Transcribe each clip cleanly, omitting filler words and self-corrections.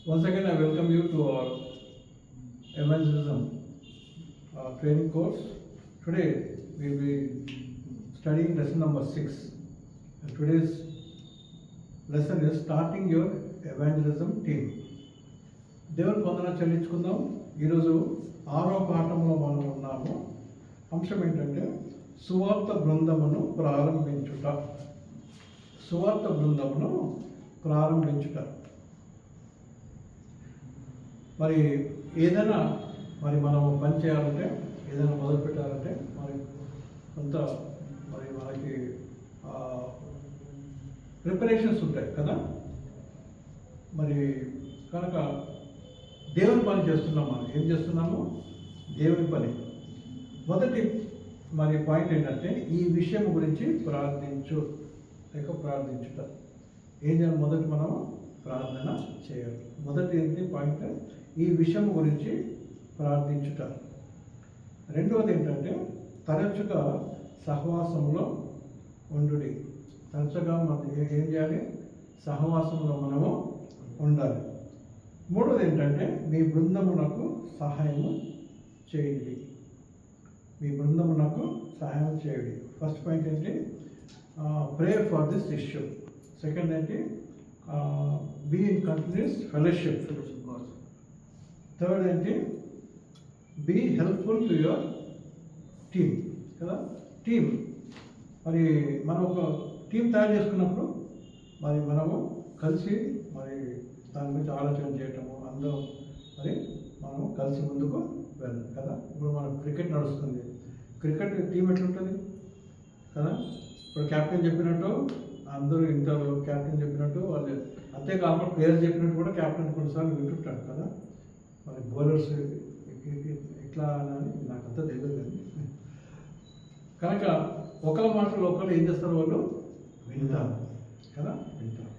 Once again, I welcome you to our evangelism training course. Today, we will be studying lesson number 6. And today's lesson is starting your evangelism team. దేవుని పొందన చెల్లించుకుందాం. ఈరోజు 6వ పాఠంలో మనం ఉన్నాము. అంశం ఏంటంటే సువార్త బృందమును ప్రారంభించుట. సువార్త బృందమును ప్రారంభించుట. మరి ఏదైనా మనం పని చేయాలంటే, ఏదైనా మొదలు పెట్టాలంటే కొంత మనకి ప్రిపరేషన్స్ ఉంటాయి కదా. కనుక దేవుని పని చేస్తున్నాం. మనం ఏం చేస్తున్నాము? దేవుని పని. మొదటి పాయింట్ ఏంటంటే ఈ విషయం గురించి ప్రార్థించుట. ఏం చేయాలి? మొదటి మనము ప్రార్థన చేయాలి. మొదటి ఏంటి పాయింట్? ఈ విషయం గురించి ప్రార్థించుట. రెండవది ఏంటంటే తరచుగా సహవాసంలో ఉండుడి. తరచుగా మనం ఏం చేయాలి? సహవాసంలో మనము ఉండాలి. మూడవది ఏంటంటే మీ బృందమునకు సహాయము చేయండి. మీ బృందమునకు సహాయం చేయండి. ఫస్ట్ పాయింట్ ఏంటి? Pray for this issue. Second ఏంటి? Be in continuous fellowship. Third ఏంటి? Be helpful to your team కదా. టీమ్ మనం ఒక టీం తయారు చేసుకున్నప్పుడు మనము కలిసి దాని గురించి ఆలోచన చేయటము, అందరం మనము కలిసి ముందుకు వెళ్ళాలి కదా. ఇప్పుడు మనం క్రికెట్ నడుస్తుంది. క్రికెట్ టీం ఎట్లుంటుంది కదా. ఇప్పుడు క్యాప్టెన్ చెప్పినట్టు అందరూ ఇంటర్, క్యాప్టెన్ చెప్పినట్టు వాళ్ళు, అంతేకాకుండా ప్లేయర్స్ చెప్పినట్టు కూడా క్యాప్టెన్ కొన్నిసార్లు వింటుంటాడు కదా. బౌలర్స్ ఇట్లా అని నాకంతా తెలియదు. కనుక ఒకళ్ళ మాటలు ఒకళ్ళు ఏం చేస్తారు? వాళ్ళు వింటారు కదా, వింటారు.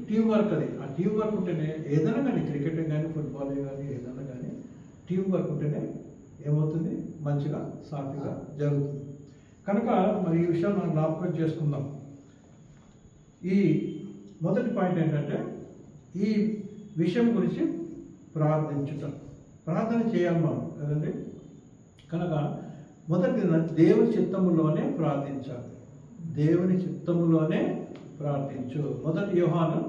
టీం వర్క్ అది. ఆ టీం వర్క్ ఉంటేనే ఏదైనా కానీ, క్రికెట్ కానీ, ఫుట్బాల్ కానీ, ఏదైనా కానీ టీం వర్క్ ఉంటేనే ఏమవుతుంది? మంచిగా సాఫీగా జరుగుతుంది. కనుక ఈ విషయాన్ని మనం జ్ఞాపకం చేసుకుందాం. ఈ మొదటి పాయింట్ ఏంటంటే ఈ విషయం గురించి ప్రార్థించుట. ప్రార్థన చేయాలి మనం కదండి. కనుక మొదటి దేవుని చిత్తములోనే ప్రార్థించాలి. దేవుని చిత్తములోనే ప్రార్థించు. మొదటి యోహాను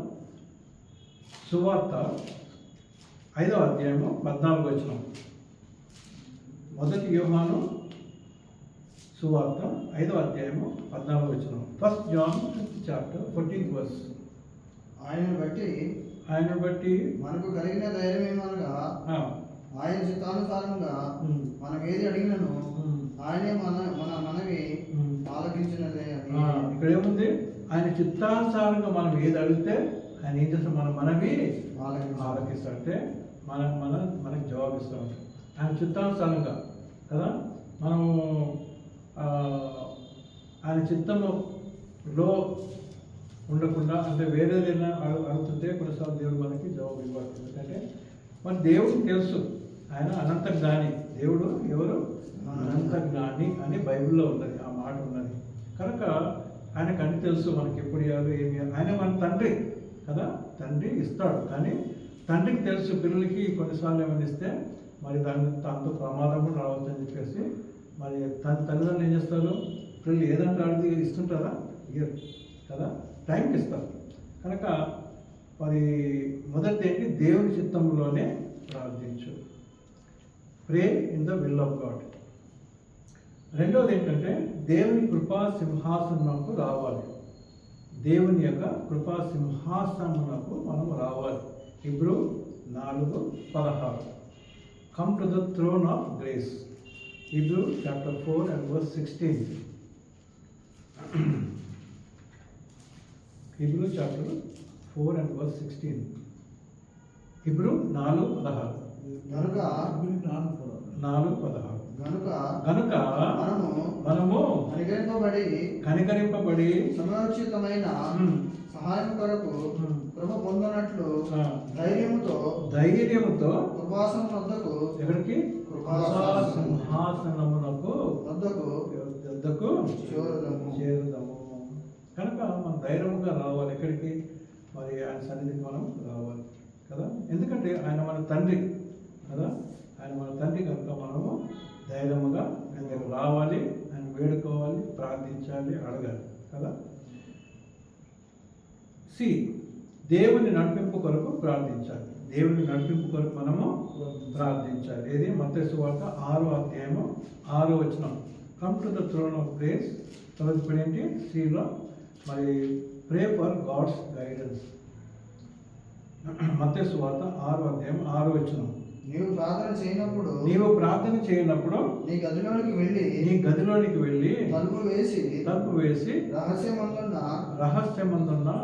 సువార్త 5వ అధ్యాయము 14వ వచనం. మొదటి యోహాను సువార్త 5వ అధ్యాయము 14వ వచనం. First John 5th chapter 14th verse. ఆయన బట్టి మనకు కలిగిన ధైర్యం ఏమనగా ఆయన చిత్తానుసారంగా మనం ఏది అడిగినను ఆయనే మన మనవి ఆలకించినదే. ఇక్కడ ఏముంది? ఆయన చిత్తానుసారంగా మనం ఏది అడిగితే ఆయన ఏం చేస్తాం? మన మనవి ఆలకిస్తా అంటే మనకి జవాబిస్తూ ఉంటాం. ఆయన చిత్తానుసారంగా కదా. మనము ఆయన చిత్తములో ఉండకుండా, అంటే వేరేదైనా అడుగుతుంటే కొన్నిసార్లు దేవుడు మనకి జవాబు ఇవ్వాలి. ఎందుకంటే దేవుడికి తెలుసు ఆయన అనంత జ్ఞాని. దేవుడు ఎవరు? అనంత జ్ఞాని అని బైబిల్లో ఉన్నది, ఆ మాట ఉన్నది. కనుక ఆయనకు అన్ని తెలుసు, మనకి ఎప్పుడు ఇవ్వాలి, ఏమి. ఆయన మన తండ్రి కదా. తండ్రి ఇస్తాడు, కానీ తండ్రికి తెలుసు పిల్లలకి కొన్నిసార్లు ఏమైనా ఇస్తే దాంతో ప్రమాదం కూడా రావచ్చు అని చెప్పేసి తల్లిదండ్రులు ఏం చేస్తారు? పిల్లలు ఏదంటే అడిగి ఇస్తుంటారా? ఇయర్ కదా, టైంకి ఇస్తారు. కనుక మొదటి ఏంటి? దేవుని చిత్తంలోనే ప్రార్థించు. Pray in the will of God. రెండవది ఏంటంటే దేవుని కృపా సింహాసనమునకు రావాలి. దేవుని యొక్క కృపా సింహాసనమునకు మనం రావాలి. Hebrews 4:16. Come to the throne of grace. Hebrews chapter 4 and verse 16. Hebrews chapter 4 and verse 16. Hebrews 4:16. కనుక మనము కనికరింపబడి సమయోచితమైన సహాయం కొరకు కృప పొందనట్లు ధైర్యముతో కృపాసనం వద్దకు, ఎక్కడికి? సింహాసనమునకు వద్దకు చేరుదాము. కనుక మనం ధైర్యంగా రావాలి. ఎక్కడికి? ఆయన సన్నిధికి మనం రావాలి కదా. ఎందుకంటే ఆయన మన తండ్రి కదా, ఆయన మన తండ్రి కనుక మనము ధైర్యముగా ఆయన దగ్గర రావాలి, ఆయన వేడుకోవాలి, ప్రార్థించాలి, అడగాలి కదా. దేవుని నడిపింపు కొరకు ప్రార్థించాలి. దేవుని నడిపింపు కొరకు మనము ప్రార్థించాలి. ఏది మత్తయి సువార్త 6వ అధ్యాయము 6వ వచనం. Come to the throne of grace. తర్వాత ఇప్పుడు ఏంటి సిలో మరి ప్రే ఫర్ గాడ్స్ గైడెన్స్. మత్తయి సువార్త 6వ అధ్యాయం 6వ వచనం. నీవు ప్రార్థన చేయనప్పుడు నీ గదిలోనికి వెళ్ళి తలుపు వేసి రహస్యమందున్న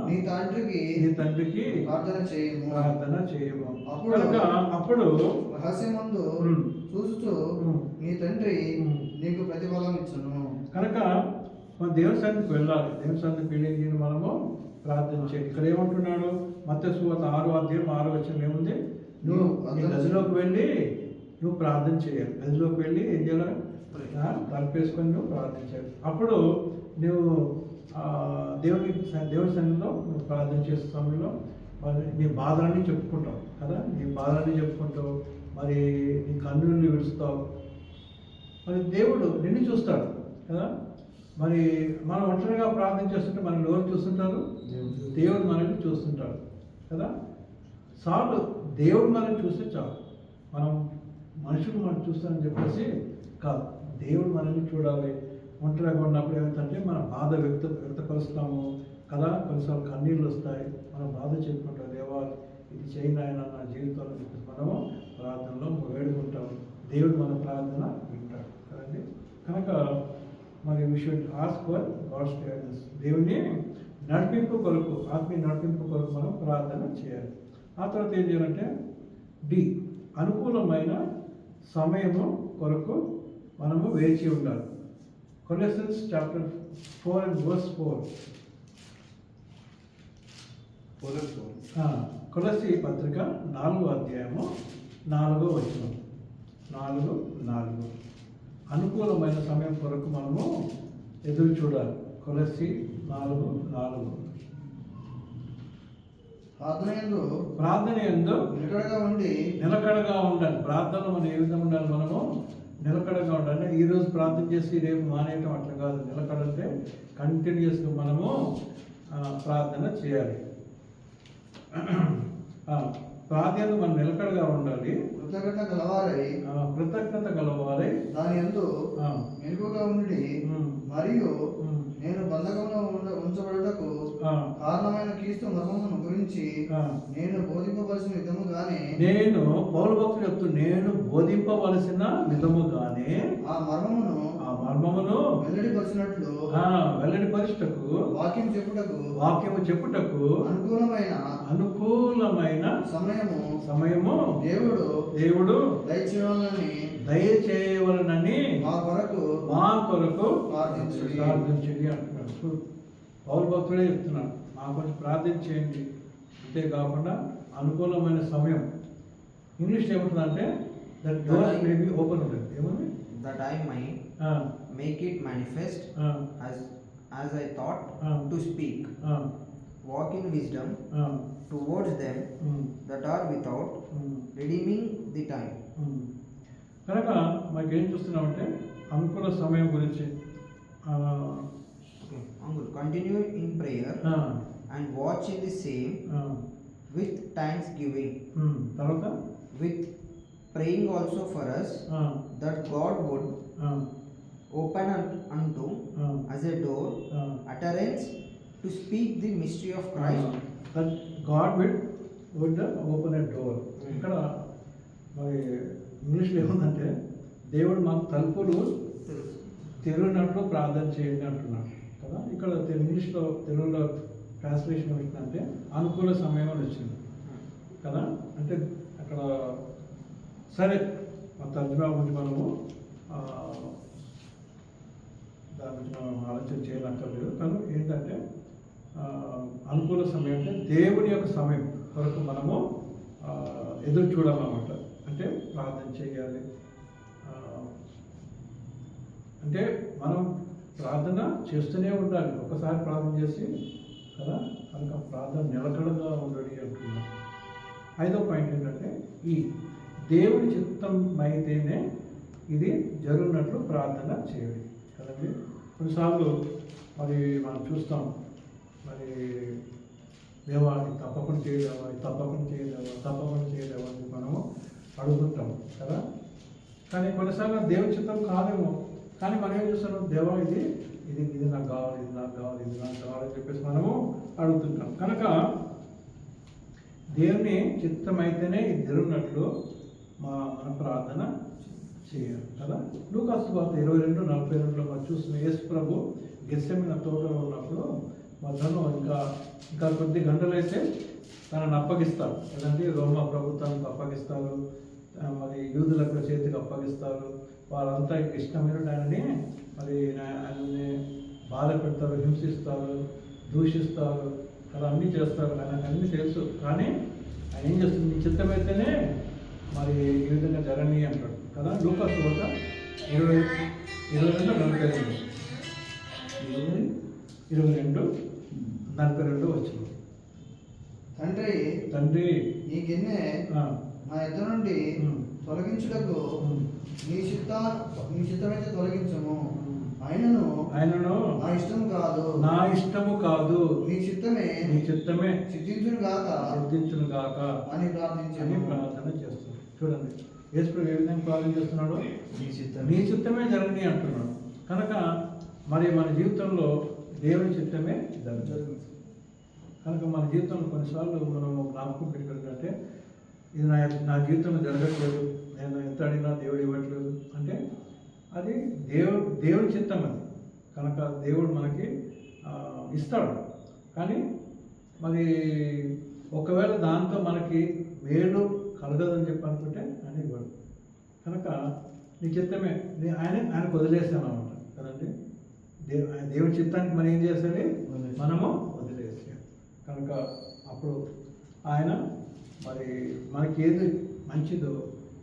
నీ తండ్రికి ప్రార్థన చేయము. అప్పుడు రహస్యమందు చూస్తూ నీ తండ్రి నీకు ప్రతిఫలం ఇచ్చును. కనుక మన దేవుని సన్నిధికి వెళ్ళాలి. దేవుని సన్నిధికి వెళ్ళి మనము ప్రార్థన చేయాలి. ఇక్కడ ఏమంటున్నాడు మత్తయి సువార్త 6వ అధ్యాయం 6వ వచనం ఏముంది? నువ్వు గదిలోకి వెళ్ళి నువ్వు ప్రార్థన చేయాలి. గదిలోకి వెళ్ళి ఏం చేయాలి? తలుపేసుకొని నువ్వు ప్రార్థన చేయాలి. అప్పుడు నువ్వు దేవుని సన్నిధిలో నువ్వు ప్రార్థన చేసే సమయంలో నీ బాధలన్నీ చెప్పుకుంటావు కదా, నీ బాధలన్నీ చెప్పుకుంటావు, మరి నీ కన్నుల్ని విడుస్తావు. మరి దేవుడు నిన్ను చూస్తాడు కదా. మరి మనం ఒంటరిగా ప్రార్థన చేస్తుంటే మనం ఎవరు చూస్తుంటారు? దేవుడు మనల్ని చూస్తుంటాడు కదా. చాలు, దేవుడు మనల్ని చూస్తే చాలు. మనం మనుషులు మనం చూస్తామని చెప్పేసి కాదు, దేవుడు మనల్ని చూడాలి. ఒంటరిగా ఉన్నప్పుడు ఏమిటంటే మన బాధ వ్యక్తపరుస్తాము కదా. కొన్నిసార్లు కన్నీళ్ళు వస్తాయి, మనం బాధ చెప్పుకుంటాం, దేవా ఇది చేయను ఆయన నా జీవితంలో చెప్పేసి మనము ప్రార్థనలో వేడుకుంటాము. దేవుడు మన ప్రార్థన వింటాడు కదండి. కనుక మరి we should ask for God's guidance. దేవుని నడిపింపు కొరకు, ఆత్మీయ నడిపింపు కొరకు మనం ప్రార్థన చేయాలి. ఆ తర్వాత ఏం చేయాలంటే అనుకూలమైన సమయము కొరకు మనము వేచి ఉండాలి. కొలెసియన్స్ చాప్టర్ 4 and verse 4. కొలస్సీ పత్రిక 4వ అధ్యాయము 4వ వచనం. 4 అనుకూలమైన సమయం కొరకు మనము ఎదురు చూడాలి. కొలస్సీ 4:4. ప్రార్థన యందు నిలకడగా ఉండాలి. ప్రార్థనలో మనం ఏ విధంగా ఉండాలి? మనము నిలకడగా ఉండాలి. ఈరోజు ప్రార్థన చేసి రేపు మానేయటం అట్లా కాదు. నిలకడ అంటే కంటిన్యూస్గా మనము ప్రార్థన చేయాలి. ప్రార్థన మనం నిలకడగా ఉండాలి. కృతజ్ఞత గలవారై దాని యందు మెలకువగా ఉండి మరియు నేను బంధకంలో ఉంచబడుటకు కారణమైన క్రీస్తు మర్మమును గురించి నేను బోధింపవలసిన విధముగానే, నేను పౌలు భక్తుడు చెప్తూ నేను బోధింపవలసిన విధముగానే ఆ మర్మమును వెల్లడిపరచుటకు వాక్యము చెప్పుటకు అనుకూలమైన సమయము దేవుడు దయచేయవలనని మా కొరకు ప్రార్థించండి అంటున్నాడు. పౌలు భక్తుడే చెప్తున్నాడు, మా కొరకు ప్రార్థన చేయండి. అంతేకాకుండా అనుకూలమైన సమయం. ఇంగ్లీష్ ఏమంటుందంటే that doors may be open ఉంటుంది. ఏముంది? That I might make it manifest as I thought to speak, walk in wisdom towards them that are without, redeeming the time. కనుక మనకి ఏం చూస్తున్నామంటే అనుకూల సమయం గురించి. Continue in prayer and watch in the same with thanksgiving. తర్వాత with praying also for us that God would open unto as a door utterance to speak the mystery of Christ. That God would open a door. ఇక్కడ మరి ఇంగ్లీష్లో ఏముందంటే దేవుడు మాకు తలుపులు తెరిచినట్లు ప్రార్థన చేయండి అంటున్నాడు కదా. ఇక్కడ ఇంగ్లీష్లో తెలుగులో ట్రాన్స్లేషన్ ఏంటంటే అనుకూల సమయం అని వచ్చింది కదా. అంటే అక్కడ సరే మన తర్జుమా గురించి మనము దాని గురించి మనం ఆలోచన చేయనక్కర్లేదు. కానీ ఏంటంటే అనుకూల సమయం అంటే దేవుని యొక్క సమయం కొరకు మనము ఎదురు చూడాలన్నమాట. అంటే ప్రార్థన చేయాలి. అంటే మనం ప్రార్థన చేస్తూనే ఉండాలి. ఒకసారి ప్రార్థన చేసి కదా కనుక ప్రార్థన నిలకడగా ఉండాలి అంటున్నాం. ఐదో పాయింట్ ఏంటంటే ఈ దేవుని చిత్తం అయితేనే ఇది జరుగునట్లు ప్రార్థన చేయాలి కదండి. కొన్నిసార్లు మరి మనం చూస్తాం, మరి దేవా ఇది తప్పకుండా చేయలేవా, ఇది తప్పకుండా చేయలేవా, తప్పకుండా చేయలేవా అని మనము అడుగుతుంటాం కదా. కానీ కొన్నిసార్లు దేవుని చిత్తం కాదేమో, కానీ మనం ఏం చూస్తున్నాం, దేవా ఇది ఇది ఇది నాకు కావాలి, ఇది నాకు కావాలి, ఇది నాకు కావాలని చెప్పేసి మనము అడుగుతుంటాం. కనుక దేవుని చిత్తం అయితేనే ఇది జరుగునట్లు మన ప్రార్థన చేయాలి కదా. లూకాసు వార్త 22:42 మనం చూసిన యేసు ప్రభు గెత్సెమనే తోటలో ఉన్నప్పుడు తను ఇంకా కొద్ది గంటలైతే తనను అప్పగిస్తారు కదండి. రోమా ప్రభుత్వానికి అప్పగిస్తారు, మరి యూదులకు చేతికి అప్పగిస్తారు. వాళ్ళంతా ఇష్టమైన ఆయనని మరి ఆయనని బాధ పెడతారు, హింసిస్తారు, దూషిస్తారు కదా, అన్నీ చేస్తారు. ఆయనకు అన్నీ తెలుసు. కానీ ఆయన ఏం చేస్తుంది, నీ చిత్తమైతేనే మరి ఈ విధంగా జరగని అంటాడు కదా. లూకాసు వార్త 22:42 వచ్చింది. తండ్రి ఈ గిన్నె నా ఎద్దు నుండి తొలగించుటకు నీ చిత్తమైతే తొలగించము, ఆయనను నా ఇష్టము కాదు నీ చిత్తమే సిద్ధించును గాక అని ప్రార్థన చేస్తున్నాడు. చూడండి యేసు ప్రభు ఏ విధంగా ప్రార్థన చేస్తున్నాడు, నీ చిత్తమే జరగని అంటున్నాడు. కనుక మరి మన జీవితంలో దేవుని చిత్తమే జరుగుతుంది. కనుక మన జీవితంలో కొన్నిసార్లు మనము జ్ఞాపకం పెట్టుకుంటే ఇది నా జీవితంలో జరగట్లేదు, నేను ఎంత అడిగినా దేవుడు ఇవ్వట్లేదు అంటే అది దేవుడి చిత్తం అది. కనుక దేవుడు మనకి ఇస్తాడు. కానీ మరి ఒకవేళ దాంతో మనకి మేలు కలగదని చెప్పి అనుకుంటే అని ఇవ్వడు. కనుక నీ చిత్తమే ఆయనకు వదిలేసాను అన్నమాట కదండి. దేవుడి చిత్తానికి మనం ఏం చేయాలి, మనము వదిలేసాం. కనుక అప్పుడు ఆయన మరి మనకి ఏది మంచిదో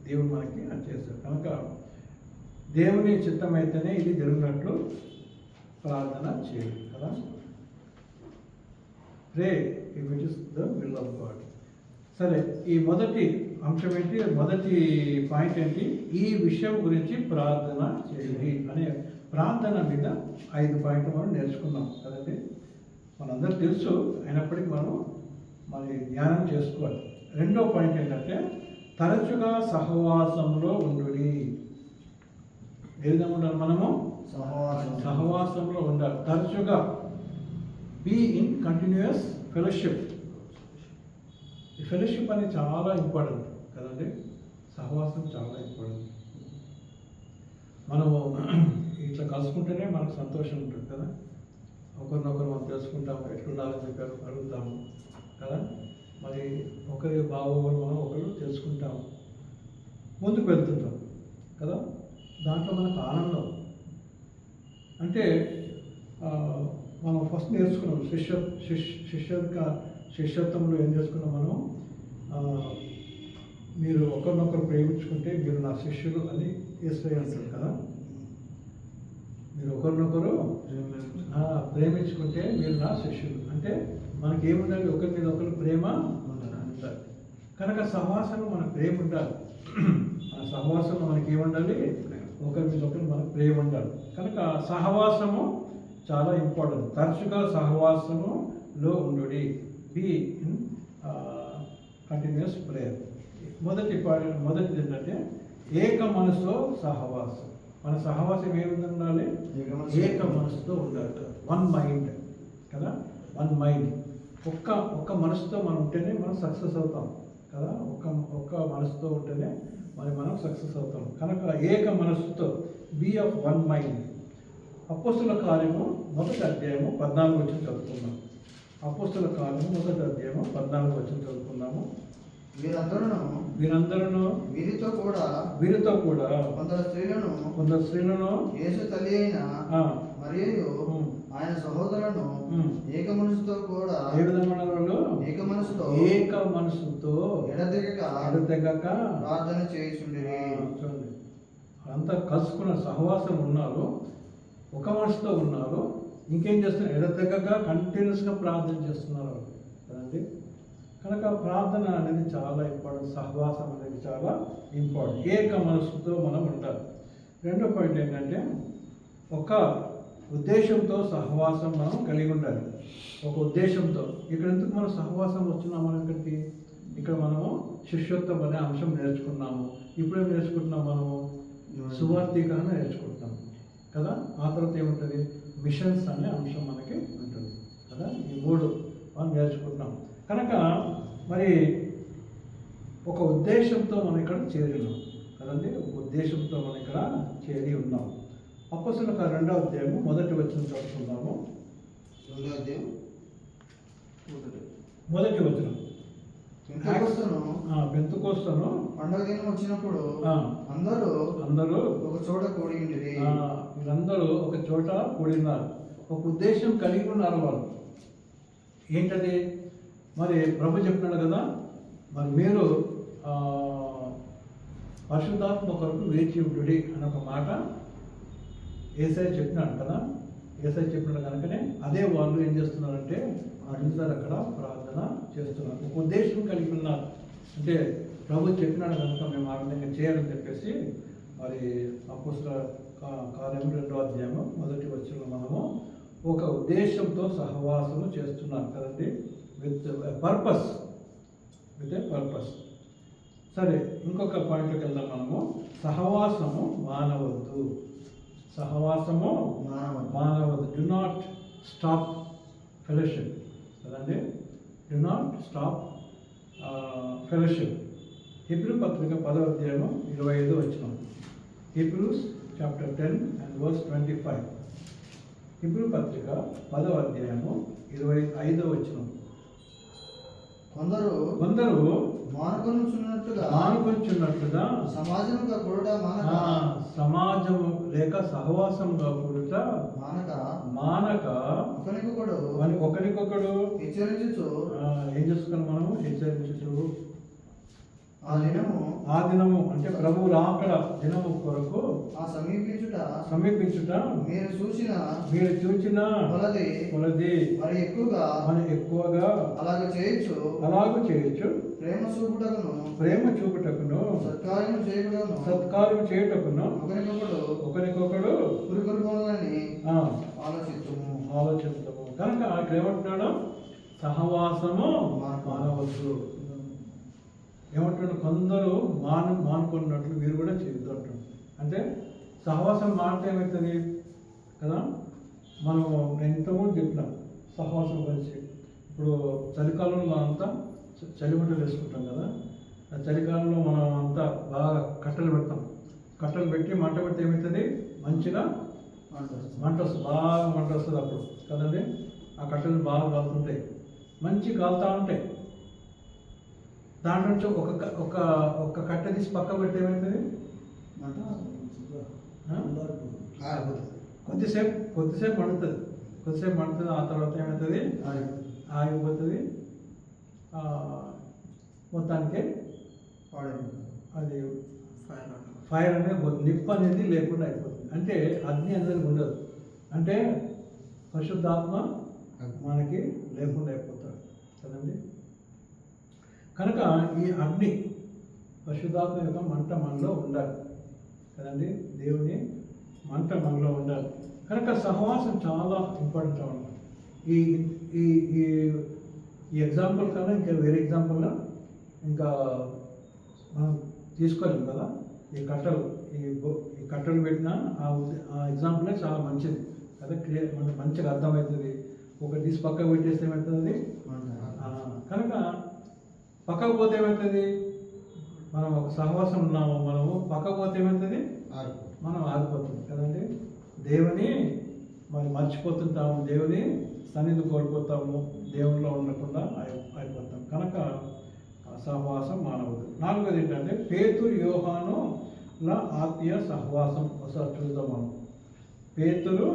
దేవుడు మనకి అది చేస్తాడు. కనుక దేవుని చిత్తం అయితేనే ఇది జరిగినట్లు ప్రార్థన చేయాలి కదా. ప్రే if it is the will of God. సరే, ఈ మొదటి అంశం ఏంటి, మొదటి పాయింట్ ఏంటి, ఈ విషయం గురించి ప్రార్థన చేయాలి అనే ప్రార్థన మీద 5 పాయింట్లు మనం నేర్చుకున్నాం కదండి. మనందరూ తెలుసు, అయినప్పటికీ మనం మరి ధ్యానం చేసుకోవాలి. రెండో పాయింట్ ఏంటంటే తరచుగా సహవాసంలో ఉండుడి. ఏ విధంగా ఉండాలి, మనము సహవాసంలో ఉండాలి. తరచుగా బీ ఇన్ కంటిన్యూస్ ఫెలోషిప్. ఈ ఫెలోషిప్ అనేది చాలా ఇంపార్టెంట్ కదండి. సహవాసం చాలా ఇంపార్టెంట్. మనము ఇట్లా కలుసుకుంటేనే మనకు సంతోషం ఉంటుంది కదా. ఒకరినొకరు మనం తెలుసుకుంటాము, ఎట్లుండాలని చెప్పారు అడుగుతాము కదా. మరి ఒకరి బాగోగులు మనం ఒకరు తెలుసుకుంటాము, ముందుకు వెళ్తుంటాం కదా. దాంట్లో మనకు ఆనందం అంటే మనం ఫస్ట్ నేర్చుకున్నాం శిష్యత్వంలో ఏం చేసుకున్నాం మనం, మీరు ఒకరినొకరు ప్రేమించుకుంటే మీరు నా శిష్యులు అని యేసయ్య అంటారు కదా. మీరు ఒకరినొకరు ప్రేమించుకుంటే మీరు నా శిష్యులు అంటే మనకి ఏముండాలి, ఒకరి మీద ఒకరు ప్రేమ ఉండాలి. కనుక సహవాసంలో మనకు ప్రేమ ఉండాలి. మన సహవాసంలో మనకి ఏముండాలి, ఒకరి మీద ఒకరు మనకు ప్రేమ ఉండాలి. కనుక సహవాసము చాలా ఇంపార్టెంట్. తరచుగా సహవాసములో ఉండుడి. Be in continuous prayer. మొదటిది ఏంటంటే ఏక మనసుతో సహవాసం. మన సహవాసం ఏ విధంగా ఉండాలి, ఏక మనసుతో ఉండాలి. వన్ మైండ్ కదా, వన్ మైండ్. ఒక్క మనసుతో మనం ఉంటేనే మనం సక్సెస్ అవుతాం కదా. ఒక్క మనసుతో ఉంటేనే మనం సక్సెస్ అవుతాం. కనుక ఏక మనసుతో, బీ ఆఫ్ వన్ మైండ్. అపోస్తుల కార్యము 1వ అధ్యాయము 14 వచ్చిన చదువుకుందాం. అపోస్తుల కార్యము 1వ అధ్యాయము 14 వచ్చిన చదువుకుందాము. వీరందరూ వీరితో కూడా కొందరు స్త్రీలను యేసు తల్లి అయిన మరియు ఆయన సహోదరులను ఏక మనసుతో కూడా ఏ విధమైన వాళ్ళు ఏక మనసుతో ఎడతెగక ప్రార్థన చేయుచుండిరి. చూడండి, అంతా కలుసుకున్న సహవాసం ఉన్నారు, ఒక మనసుతో ఉన్నారు. ఇంకేం చేస్తున్నారు, ఎడతెగక కంటిన్యూస్గా ప్రార్థన చేస్తున్నారు కదండి. కనుక ప్రార్థన అనేది చాలా ఇంపార్టెంట్, సహవాసం అనేది చాలా ఇంపార్టెంట్. ఏక మనసుతో మనం ఉండాలి. రెండో పాయింట్ ఏంటంటే ఒక ఉద్దేశంతో సహవాసం మనం కలిగి ఉండాలి. ఒక ఉద్దేశంతో ఇక్కడ ఎందుకు మనం సహవాసం వచ్చినాం మనం ఇక్కడికి? ఇక్కడ మనము శిష్యత్వం అనే అంశం నేర్చుకున్నాము. ఇప్పుడేం నేర్చుకుంటున్నాం మనము? సువార్థీకరణ నేర్చుకుంటున్నాం కదా. ఆ తర్వాత ఏముంటుంది? మిషన్స్ అనే అంశం మనకి ఉంటుంది కదా. ఈ మూడు మనం నేర్చుకుంటున్నాం. కనుక మరి ఒక ఉద్దేశంతో మనం ఇక్కడ చేరి ఉన్నాం కదండి. ఒక ఉద్దేశంతో మనం ఇక్కడ చేరి ఉన్నాం. అపోస్తలుల కార్యాలు 2వ అధ్యాయము 1వ వచనం చదువుకుందాము. 2వ అధ్యాయం 1వ వచనం. పెంతెకోస్తును పండుగ దినం వచ్చినప్పుడు ఆ, అందరూ ఒక చోట కూడి ఉండిరి. వీళ్ళందరూ ఒక చోట కూడినారు. ఒక ఉద్దేశం కలిగి ఉన్నారు వాళ్ళు. ఏంటది? మరి ప్రభు చెప్పినాడు కదా, మరి మీరు పరిశుద్ధాత్మ కొరకు వేచి ఉండుడి అని ఒక మాట యేసయ్య చెప్పినాడు కదా. యేసయ్య చెప్పినాడు కనుకనే అదే వాళ్ళు ఏం చేస్తున్నారంటే అందరూ అక్కడ ప్రార్థన చేస్తున్నారు. ఒక ఉద్దేశం కలిగి ఉన్నారు. అంటే ప్రభు చెప్పినాడు కనుక మేము ఆ విధంగా చేయాలని చెప్పేసి మరి అపోస్తలుల కార్యము 2వ అధ్యాయము 1వ వచనంలో మనము ఒక ఉద్దేశంతో సహవాసము చేస్తున్నాం కదండి. With purpose. సరే, ఇంకొక పాయింట్కి వెళ్దాం మనము. సహవాసము మానవద్దు. డు నాట్ స్టాప్ ఫెలోషిప్ కదండి. Do not stop fellowship. Hebrew పత్రిక 10వ అధ్యాయము 25వ వచనం. Hebrews chapter 10 and verse 25. Hebrew పత్రిక 10వ అధ్యాయము 25వ వచనం. కొందరు మానుకొనుచున్నట్లుగా సమాజము లేక సహవాసంగా కూడుట మానక ఒకరికొకడు హెచ్చరించుచు ఏం చేసుకున్నాం మనము? హెచ్చరించుచు ఆ దినము అంటే ప్రభు రాకడ దినము కొరకు సమీపించుట మీరు చూచిన కొలది మరి ఎక్కువగా అలాగ చేయొచ్చు. ప్రేమ చూపుటకును సత్కార్యం చేయుటకును ఒకరికొకడు ఆలోచిస్తాము. కనుక ఇక్కడ ఏమంటున్నాడు? సహవాసము మానవద్దు. ఏమంటున్నాడు? కొందరు మానుకున్నట్లు మీరు కూడా చేయొద్దు అంటాడు. అంటే సహవాసం మానితే ఏమవుతుంది కదా. మనము ఎంతోమంది చెప్పినాం సహవాసం గురించి. ఇప్పుడు చలికాలంలో మనంతా చలిమంటలు వేసుకుంటాం కదా. ఆ చలికాలంలో మనం అంతా బాగా కట్టెలు పెడతాం. కట్టెలు పెట్టి మంట పెడితే ఏమవుతుంది? మంచిగా మంట వస్తుంది, బాగా మంట వస్తుంది అప్పుడు కదండి. ఆ కట్టెలు బాగా కాలుతుంటాయి, మంచి కాలుతూ ఉంటాయి. దాంట్లో నుంచి ఒక కట్టె తీసి పక్క పెడితే ఏమవుతుంది? కొద్దిసేపు మండుతుంది. ఆ తర్వాత ఏమవుతుంది? ఆగిపోతుంది. మొత్తానికి అది ఫైర్ అనేది పోతుంది. నిప్పు అనేది లేకుండా అయిపోతుంది. అంటే అగ్ని అనేది ఉండదు. అంటే పరిశుద్ధాత్మ మనకి లేకుండా అయిపోతాడు కదండి. కనుక ఈ అగ్ని పరిశుద్ధాత్మ యొక్క మంట మనలో ఉండాలి కదండి. దేవుని మంట మనలో ఉండాలి. కనుక సహవాసం చాలా ఇంపార్టెంట్ అన్నమాట. ఈ ఈ ఈ ఎగ్జాంపుల్ కన్నా ఇంకా వేరే ఎగ్జాంపుల్గా ఇంకా మనం తీసుకోలేము కదా. ఈ కట్టెలు పెట్టిన ఆ ఎగ్జాంపులే చాలా మంచిది కదా. క్లియర్ మనకు మంచిగా అర్థమవుతుంది. ఒక తీసి పక్కకు పెట్టేస్తే ఏమవుతుంది? కనుక పక్కకు పోతే ఏమవుతుంది? మనం ఒక సహవాసం ఉన్నాము, మనము పక్కకు పోతే ఏమవుతుంది? మనం ఆగిపోతుంది కదండి. దేవుని మరి మర్చిపోతుంటాము, దేవుని సన్నిధి కోల్పోతాము, దేవునిలో ఉండకుండా అయిపోతాం. కనుక సహవాసం మానవద్దు. 4వది ఏంటంటే పేతురు యోహానుల ఆత్మీయ సహవాసం. ఒకసారి చూద్దాం మనం. పేతురు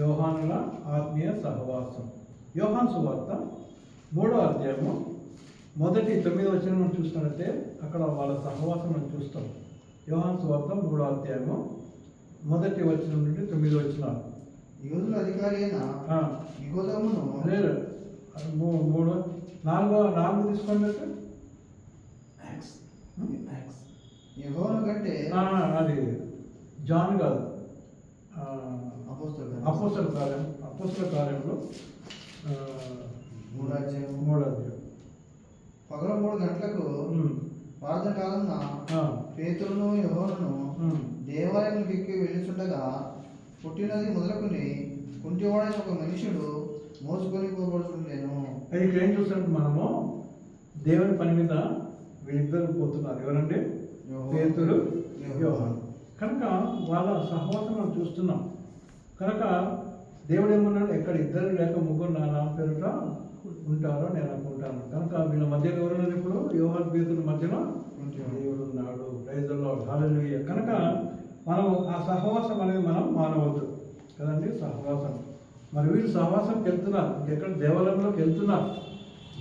యోహానుల ఆత్మీయ సహవాసం. యోహాను సువార్త 3వ అధ్యాయము 1-9 వచనం మనం చూసినట్లయితే అక్కడ వాళ్ళ సహవాసం మనం చూస్తాం. యోహాను సువార్త 3వ అధ్యాయము 1 వచనం నుండి 9 వచనాలు. యూదుల అధికారి అయిన నికోదేమును లేదు 3 నాలుగు తీసుకోండి అయితే. యెహోవాను కంటే అది జాన్ కాదు, అపోస్తలులు అపోస్తల కార్యంలో మూడో అధ్యాయం. 3వ అధ్యాయం. పగలు 3 గంటలకు ప్రార్థన కాలమున పేతురును యెహోవాను దేవాలయంలోకి ఎక్కి వెళ్ళుచుండగా పుట్టినది మొదలుకొని కుంటివాడైన ఒక మనుషుడు మోసుకొని పోబడుతుండేను. అది ఇక్కడ ఏం చూసినట్టు మనము దేవుని పని మీద వీళ్ళిద్దరు పోతున్నారు. ఎవరంటే పేతురు, యోహాను. కనుక వాళ్ళ సహవాసం మనం చూస్తున్నాం. కనుక దేవుడు ఏమన్నాడు, ఎక్కడ ఇద్దరు లేక ముగ్గురు నా పేరుట ఉంటారో నేను అనుకుంటాను. కనుక వీళ్ళ మధ్యలో ఎవరున్నారు? ఇప్పుడు యోహాను పేతురు మధ్యలో దేవుడు ఉన్నాడు. ప్రైజ్ ది లార్డ్, హల్లెలూయా. కనుక మనం ఆ సహవాసం అనేది మనం మానవద్దు కదండి, సహవాసం. మరి వీళ్ళు సహవాసంకి వెళ్తున్నారు, ఎక్కడ దేవాలయంలోకి వెళ్తున్నారు.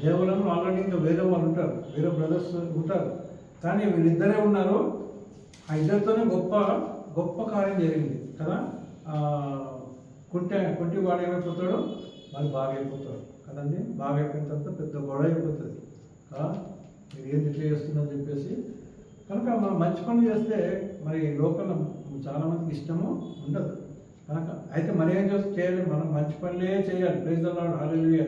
దేవాలయంలో ఆల్రెడీ ఇంకా వేరే వాళ్ళు ఉంటారు, వేరే బ్రదర్స్ ఉంటారు. కానీ వీళ్ళిద్దరే ఉన్నారు. ఆ ఇద్దరితోనే గొప్ప కార్యం జరిగింది కదా. కుంటి వాడు ఏమైపోతాడు, వాళ్ళు బాగా అయిపోతాడు కదండి. బాగా అయిపోయిన తర్వాత పెద్ద గొడవ అయిపోతుంది. మీరు ఏంది ఇట్లా చేస్తుందని చెప్పేసి. కనుక మనం మంచి పనులు చేస్తే మరి లోకంలో చాలామందికి ఇష్టము ఉండదు. కనుక అయితే మనం ఏం చేయాలి, మనం మంచి పనులే చేయాలి. ప్రైజ్ ది లార్డ్, హల్లెలూయా.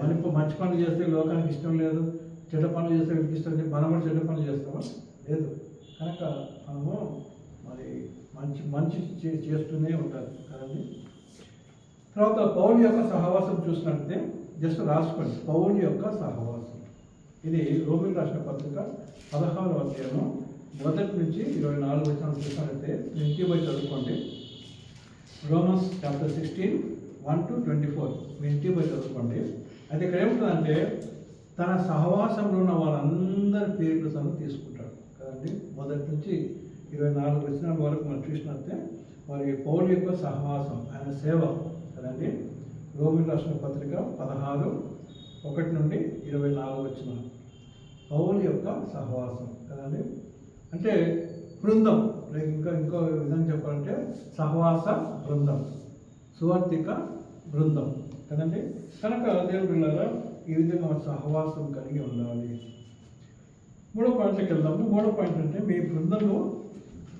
మనం ఇప్పుడు మంచి పనులు చేస్తే లోకానికి ఇష్టం లేదు, చెడ్డ పనులు చేస్తే వీటికి ఇష్టం లేదు. మనం కూడా చెడ్డ పనులు చేస్తామా? లేదు. కనుక మనము మరి మంచి చేస్తూనే ఉండాలి కదండి. తర్వాత పౌలు యొక్క సహవాసం చూసినట్లయితే జస్ట్ రాసుకోండి. పౌలు యొక్క సహవాసం ఇది రోమిలకు రాసిన పత్రిక 16వ అధ్యాయం 1 నుంచి 24 వచనాలు చూసినట్లయితే ఇంటికి పోయి చదువుకోండి. రోమన్స్ చాప్టర్ 16 1 to 24 మీ ఇంటికి పోయి చదువుకోండి. అది ఇక్కడ ఏముంటుందంటే తన సహవాసంలో ఉన్న వాళ్ళందరి పేర్లు తను తీసుకుంటాడు కదండి. 1 నుంచి 24 వచనాల వరకు మనం చూసినట్లయితే మరి పౌలు యొక్క సహవాసం, ఆయన సేవ కదండి. రోమిలకు రాసిన పత్రిక 16 1 నుండి 24 వచనాలు పౌలు యొక్క సహవాసం కదండి. అంటే బృందం, ఇంకో విధంగా చెప్పాలంటే సహవాస బృందం, సువార్థిక బృందం కదండి. కనుక దేవుని పిల్లలారా ఈ విధంగా మన సహవాసం కలిగి ఉండాలి. 3వ పాయింట్కి వెళ్దాము. 3వ పాయింట్ అంటే మీ బృందంలో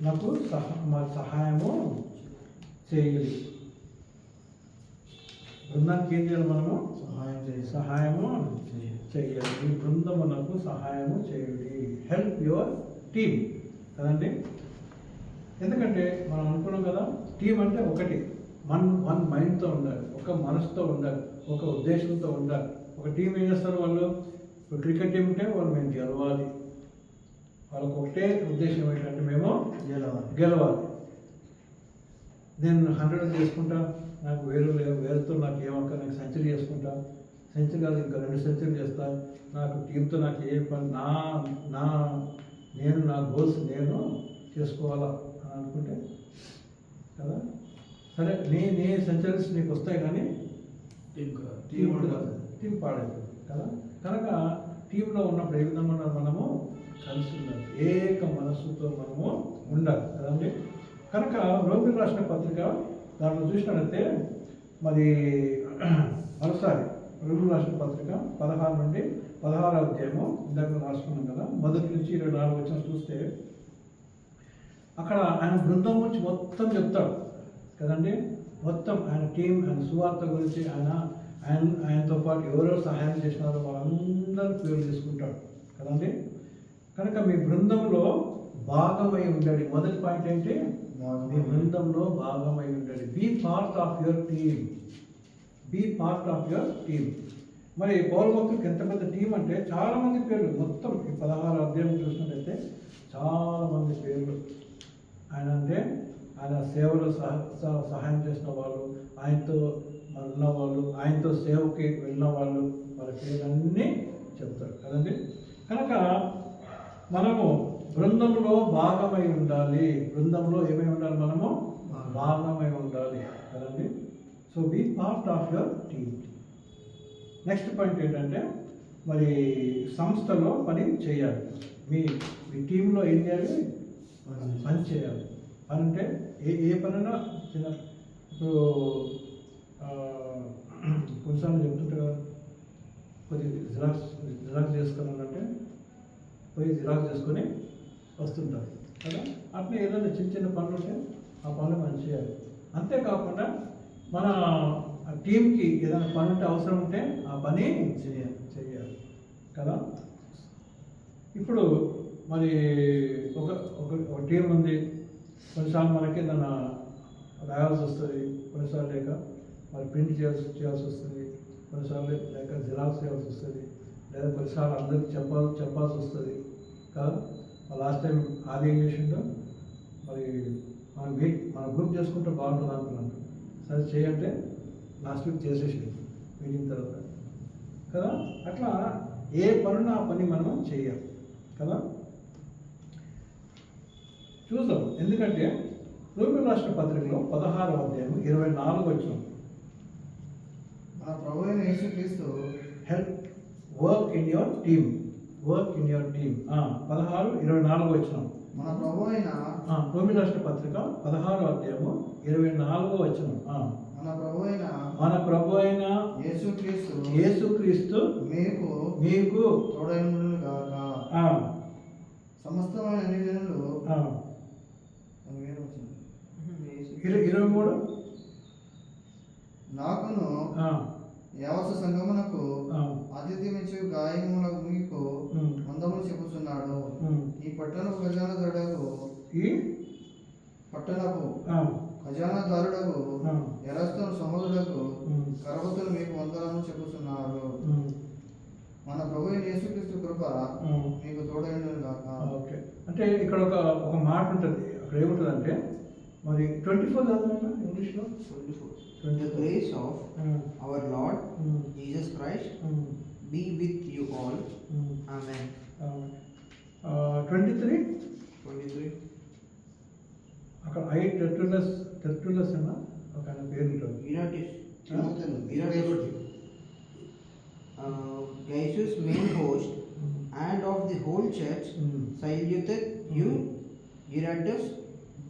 నాకు సహాయము చేయాలి. బృందానికి ఏం చేయాలి? మనము సహాయము చేయాలి. మీ బృందమునకు సహాయము చేయాలి. హెల్ప్ యువర్ టీమ్ కదండి. ఎందుకంటే మనం అనుకున్నాం కదా, టీం అంటే ఒకటి, వన్ మైండ్తో ఉండాలి, ఒక మనసుతో ఉండాలి, ఒక ఉద్దేశంతో ఉండాలి. ఒక టీం ఏం చేస్తారు వాళ్ళు? ఇప్పుడు క్రికెట్ టీం ఉంటే వాళ్ళు మేము గెలవాలి. వాళ్ళకు ఒకటే ఉద్దేశం ఏంటంటే మేము గెలవాలి. నేను 100 చేసుకుంటా, నాకు వేరుతో నాకు ఏమక్క, నాకు సెంచరీ చేసుకుంటా, సెంచరీ కాదు ఇంకా 2 సెంచరీలు చేస్తా, నాకు టీంతో నాకు ఏ పని నేను నా గోల్స్ నేను చేసుకోవాలా అని అనుకుంటే కదా. సరే నీ సెంచరీస్ నీకు వస్తాయి కానీ టీం పాడైపోతుంది కదా. కనుక టీంలో ఉన్నప్పుడు ఏ విధంగా ఉండాలి? మనము కలిసి ఉండాలి, ఏక మనస్సుతో మనము ఉండాలి కదండి. కనుక రోమిలకు రాసిన పత్రిక దాంట్లో చూసినట్లయితే మరి మరోసారి రోమిలకు రాసిన పత్రిక 16 నుండి 16వ అధ్యాయము ఇందాక రాసుకున్నాం కదా. 1 నుంచి 24 వచనం చూస్తే అక్కడ ఆయన బృందం గురించి మొత్తం చెప్తాడు కదండి. మొత్తం ఆయన టీం, ఆయన సువార్త గురించి, ఆయనతో పాటు ఎవరెవరు సహాయం చేసినారో వాళ్ళందరూ పేర్లు తీసుకుంటాడు కదండి. కనుక మీ బృందంలో భాగమై ఉండండి. మొదటి పాయింట్ ఏంటి? మీ బృందంలో భాగమై ఉండండి. Be part of your team. Be part of your team. మరి పౌలు భక్తులకు ఎంత పెద్ద టీం అంటే చాలామంది పేర్లు. మొత్తం ఈ 16 అధ్యాయం చూసినట్టయితే చాలామంది పేర్లు. ఆయన అంటే ఆయన సేవలో సహాయం చేసిన వాళ్ళు, ఆయనతో ఉన్నవాళ్ళు, ఆయనతో సేవకి వెళ్ళిన వాళ్ళు, వాళ్ళ పేర్లన్నీ చెప్తారు కదండి. కనుక మనము బృందంలో భాగమై ఉండాలి. బృందంలో ఏమై ఉండాలి? మనము భాగమై ఉండాలి కదండి. So be part of your team. Next point ఏంటంటే మరి సంస్థలో పని చేయాలి. మీ టీంలో ఏం చేయాలి? పని చేయాలి. పని అంటే ఏ పనైనా చిన్న, ఇప్పుడు కొన్నిసార్లు చెప్తుంటారు కదా, కొద్దిగా జిరాక్స్ చేసుకోవాలంటే పోయి జిరాక్స్ చేసుకొని వస్తుంటారు కదా. అట్లా ఏదైనా చిన్న చిన్న పనులు ఉంటే ఆ పనులు మనం చేయాలి. అంతేకాకుండా మన టీంకి ఏదైనా పని ఉంటే అవసరం ఉంటే ఆ పని చేయాలి కదా. ఇప్పుడు మరి ఒక ఒక టీం ఉంది, కొన్నిసార్లు మనకి ఏదైనా రాయాల్సి వస్తుంది, కొన్నిసార్లు లేక మరి ప్రింట్ చేయాల్సి వస్తుంది, కొన్నిసార్లు లేక జిరాక్స్ చేయాల్సి వస్తుంది, లేదా కొన్నిసార్లు అందరికి చెప్పాల్సి వస్తుంది కదా. లాస్ట్ టైం ఆది ఏం చేసిండో మరి మన గ్రూప్ చేసుకుంటే బాగుంటుంది అనుకున్నాను. సరే చేయంటే లాస్ట్ వీక్ చేసేసింది మీటింగ్ తర్వాత కదా. అట్లా ఏ పనున్న ఆ పని మనం చేయాలి కదా. చూద్దాం, ఎందుకంటే రోమియోల రాష్ట్ర పత్రికలో 16వ అధ్యాయం 24 వచనం, మన ప్రభు అయిన యేసుక్రీస్తు help work in your team 16:24 వచనం. మన ప్రభు అయిన రోమియోల రాష్ట్ర పత్రిక 16వ అధ్యాయము 24 వచనం. మన ప్రభు అయిన యేసుక్రీస్తు మీకు తోడైనను గాక. సమస్తమైన అన్ని జనులు 23 నాకును యావత సంగమునకు ఆతిథ్యమిచ్చు గాయములకు మీకు వందములు చెప్పుచున్నాడు. ఈ పట్టణపు ఖజానాదారుడకు ఎరస్తను సహోదరులకు కరవతులు మీకు వందలను చెప్పుచున్నారు. మన ప్రభు యేసుక్రీస్తు కృప మీకు తోడైనను గాక. ఓకే, అంటే ఇక్కడ ఒక మాట ఉంటుంది. అక్కడ ఏముంటుందంటే మరి 24 చదవండి ఇంగ్లీష్లో. 24. The grace of our Lord Jesus Christ be with you all. Amen. 23 అక్కడ టెర్టులస్ అన్న ఒక ఆయన పేరు ఉంటుంది. Gaius main host and of the whole church saluteth you. Eratus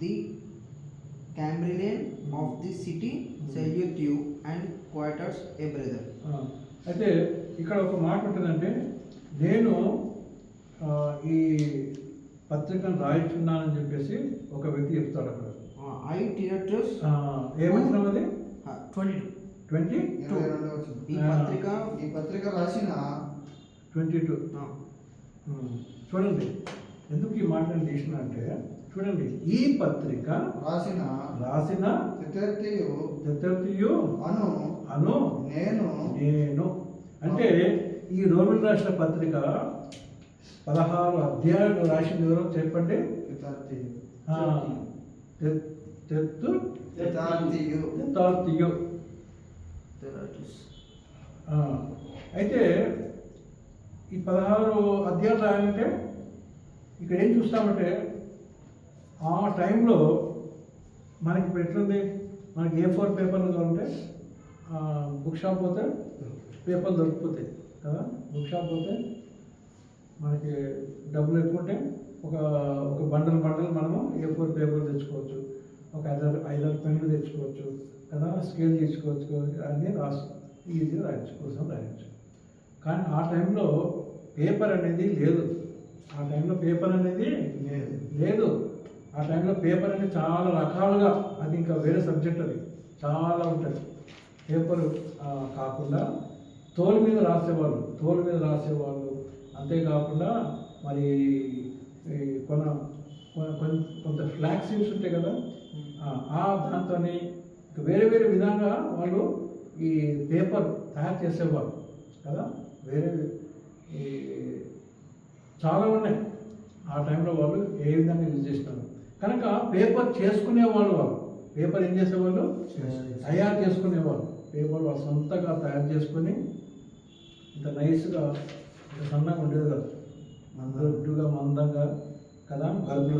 the Cambrilian of the city salute you and Quietus a brother. అయితే ఇక్కడ ఒక మాట ఉంటుందంటే, నేను ఈ పత్రికను రాయిస్తున్నానని చెప్పేసి ఒక వ్యక్తి చెప్తాడు అక్కడ. I Tiratus ఏమంటున్నాం అది 22 ఈ పత్రిక రాసిన 22. చూడండి ఎందుకు ఈ మాట నేను తీసిన అంటే, చూడండి ఈ పత్రిక రాసిన తెత్తర్తియు అను నేను అంటే ఈ రోమిల రాష్ట్ర పత్రిక 16 అధ్యాయాలు రాసింది ఎవరో చెప్పండి. తెత్తార్తియు. అయితే ఈ 16 అధ్యాయాలు రాయాలంటే ఇక్కడ ఏం చూస్తామంటే, ఆ టైంలో మనకి ఇప్పుడు ఎట్లుంది, మనకి A4 పేపర్లు కావాలంటే బుక్ షాప్ పోతే పేపర్లు దొరికిపోతాయి కదా. బుక్ షాప్ పోతే మనకి డబ్బులు ఎక్కువ ఉంటే ఒక బండల్ మనము A4 పేపర్లు తెచ్చుకోవచ్చు, ఒక 5-6 పెన్నులు తెచ్చుకోవచ్చు కదా, స్కేల్ తెచ్చుకోవచ్చు, అన్నీ ఈజీగా రాయొచ్చు, కోసం రాయొచ్చు. కానీ ఆ టైంలో పేపర్ అనేది లేదు. ఆ టైంలో పేపర్ అనేది లేదు. ఆ టైంలో పేపర్ అనేది చాలా రకాలుగా, అది ఇంకా వేరే సబ్జెక్ట్, అది చాలా ఉంటుంది. పేపరు కాకుండా తోలు మీద రాసేవాళ్ళు. అంతేకాకుండా మరి కొంత ఫ్లాగ్ సీడ్స్ ఉంటాయి కదా, దాంతో వేరే విధంగా వాళ్ళు ఈ పేపర్ తయారు చేసేవాళ్ళు కదా. వేరే చాలా ఉన్నాయి. ఆ టైంలో వాళ్ళు ఏ విధంగా యూజ్ చేస్తున్నారు కనుక పేపర్ చేసుకునేవాళ్ళు. పేపర్ ఏం చేసేవాళ్ళు, తయారు చేసుకునేవాళ్ళు. పేపర్ వాళ్ళు సొంతగా తయారు చేసుకొని ఇంత నైస్గా, ఇంత సన్నగా ఉండేది కదా, దొడ్డుగా మందంగా కదా,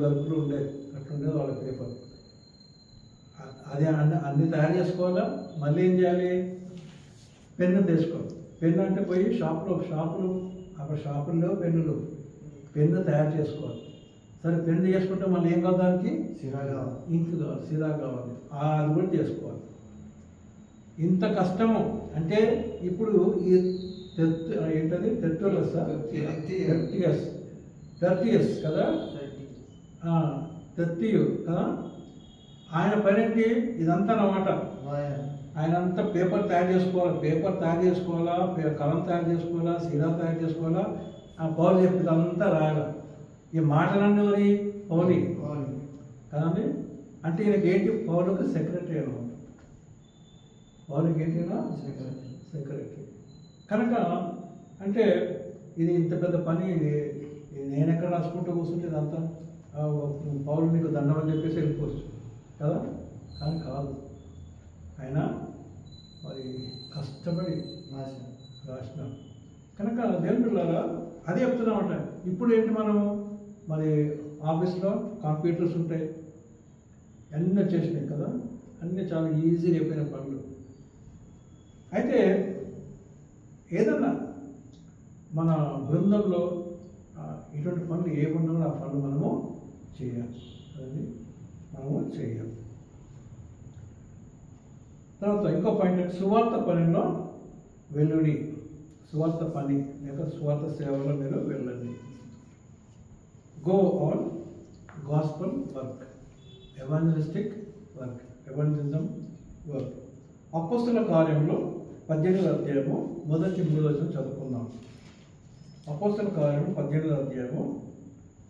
గలుపులు ఉండేది. అట్లుండేది వాళ్ళ పేపర్. అది అన్ని తయారు చేసుకోవాలా. మళ్ళీ ఏం చేయాలి, పెన్ను తెచ్చుకోవాలి. పెన్ను అంటే పోయి షాపులు అక్కడ షాపుల్లో పెన్ను తయారు చేసుకోవాలి. సరే పెన్ను చేసుకుంటే మళ్ళీ ఏం కావాలి, దానికి ఇంక్ కావాలి, సిరా కావాలి, అది కూడా చేసుకోవాలి. ఇంత కష్టము అంటే ఇప్పుడు ఈ ఏంటది టెర్టులస్ టెర్టియస్. టెర్టియస్ కదా, తెత్తియు కదా. ఆయన పని ఏంటి ఇదంతా అన్నమాట. ఆయన అంతా పేపర్ తయారు చేసుకోవాలా, కలం తయారు చేసుకోవాలా, సీరా తయారు చేసుకోవాలా. ఆ పౌలు చెప్పింది అంతా రాయాలి. ఈ మాటలన్నీ పౌలి కదండి. అంటే ఈయనకి ఏంటి, పౌలుకి సెక్రటరీ అనమాట. పౌలుకి ఏంటినా సెక్రటరీ కనుక. అంటే ఇది ఇంత పెద్ద పని, ఇది నేను ఎక్కడ రాసుకుంటూ కూర్చుంటే ఇదంతా పౌలు నీకు దండం అని చెప్పేసి వెళ్ళిపోవచ్చు కదా. కానీ కాదు, ఆయన మరి కష్టపడి రాసిన కనుక దేవుని పిల్లలారా అదే చెప్తున్నామట. ఇప్పుడు ఏంటి మనం మరి ఆఫీస్లో కంప్యూటర్స్ ఉంటాయి, అన్నీ వచ్చేసినాయి కదా, అన్నీ చాలా ఈజీగా అయిపోయిన పనులు. అయితే ఏదన్నా మన బృందంలో ఇటువంటి పనులు ఏ బృందంలో ఆ పనులు మనము చేయాలి, అది మనము చేయాలి. తర్వాత ఇంకో పాయింట్, సువార్త పనిలో వెల్లుడి. సువార్త పని లేక సువార్త సేవలో మీరు వెళ్ళండి. Go on gospel work, evangelistic work, evangelism work. అపోస్తల కార్యంలో 18వ అధ్యాయము 1-3 వచనం చదువుకుందాం. అపోస్తల కార్యము 18వ అధ్యాయము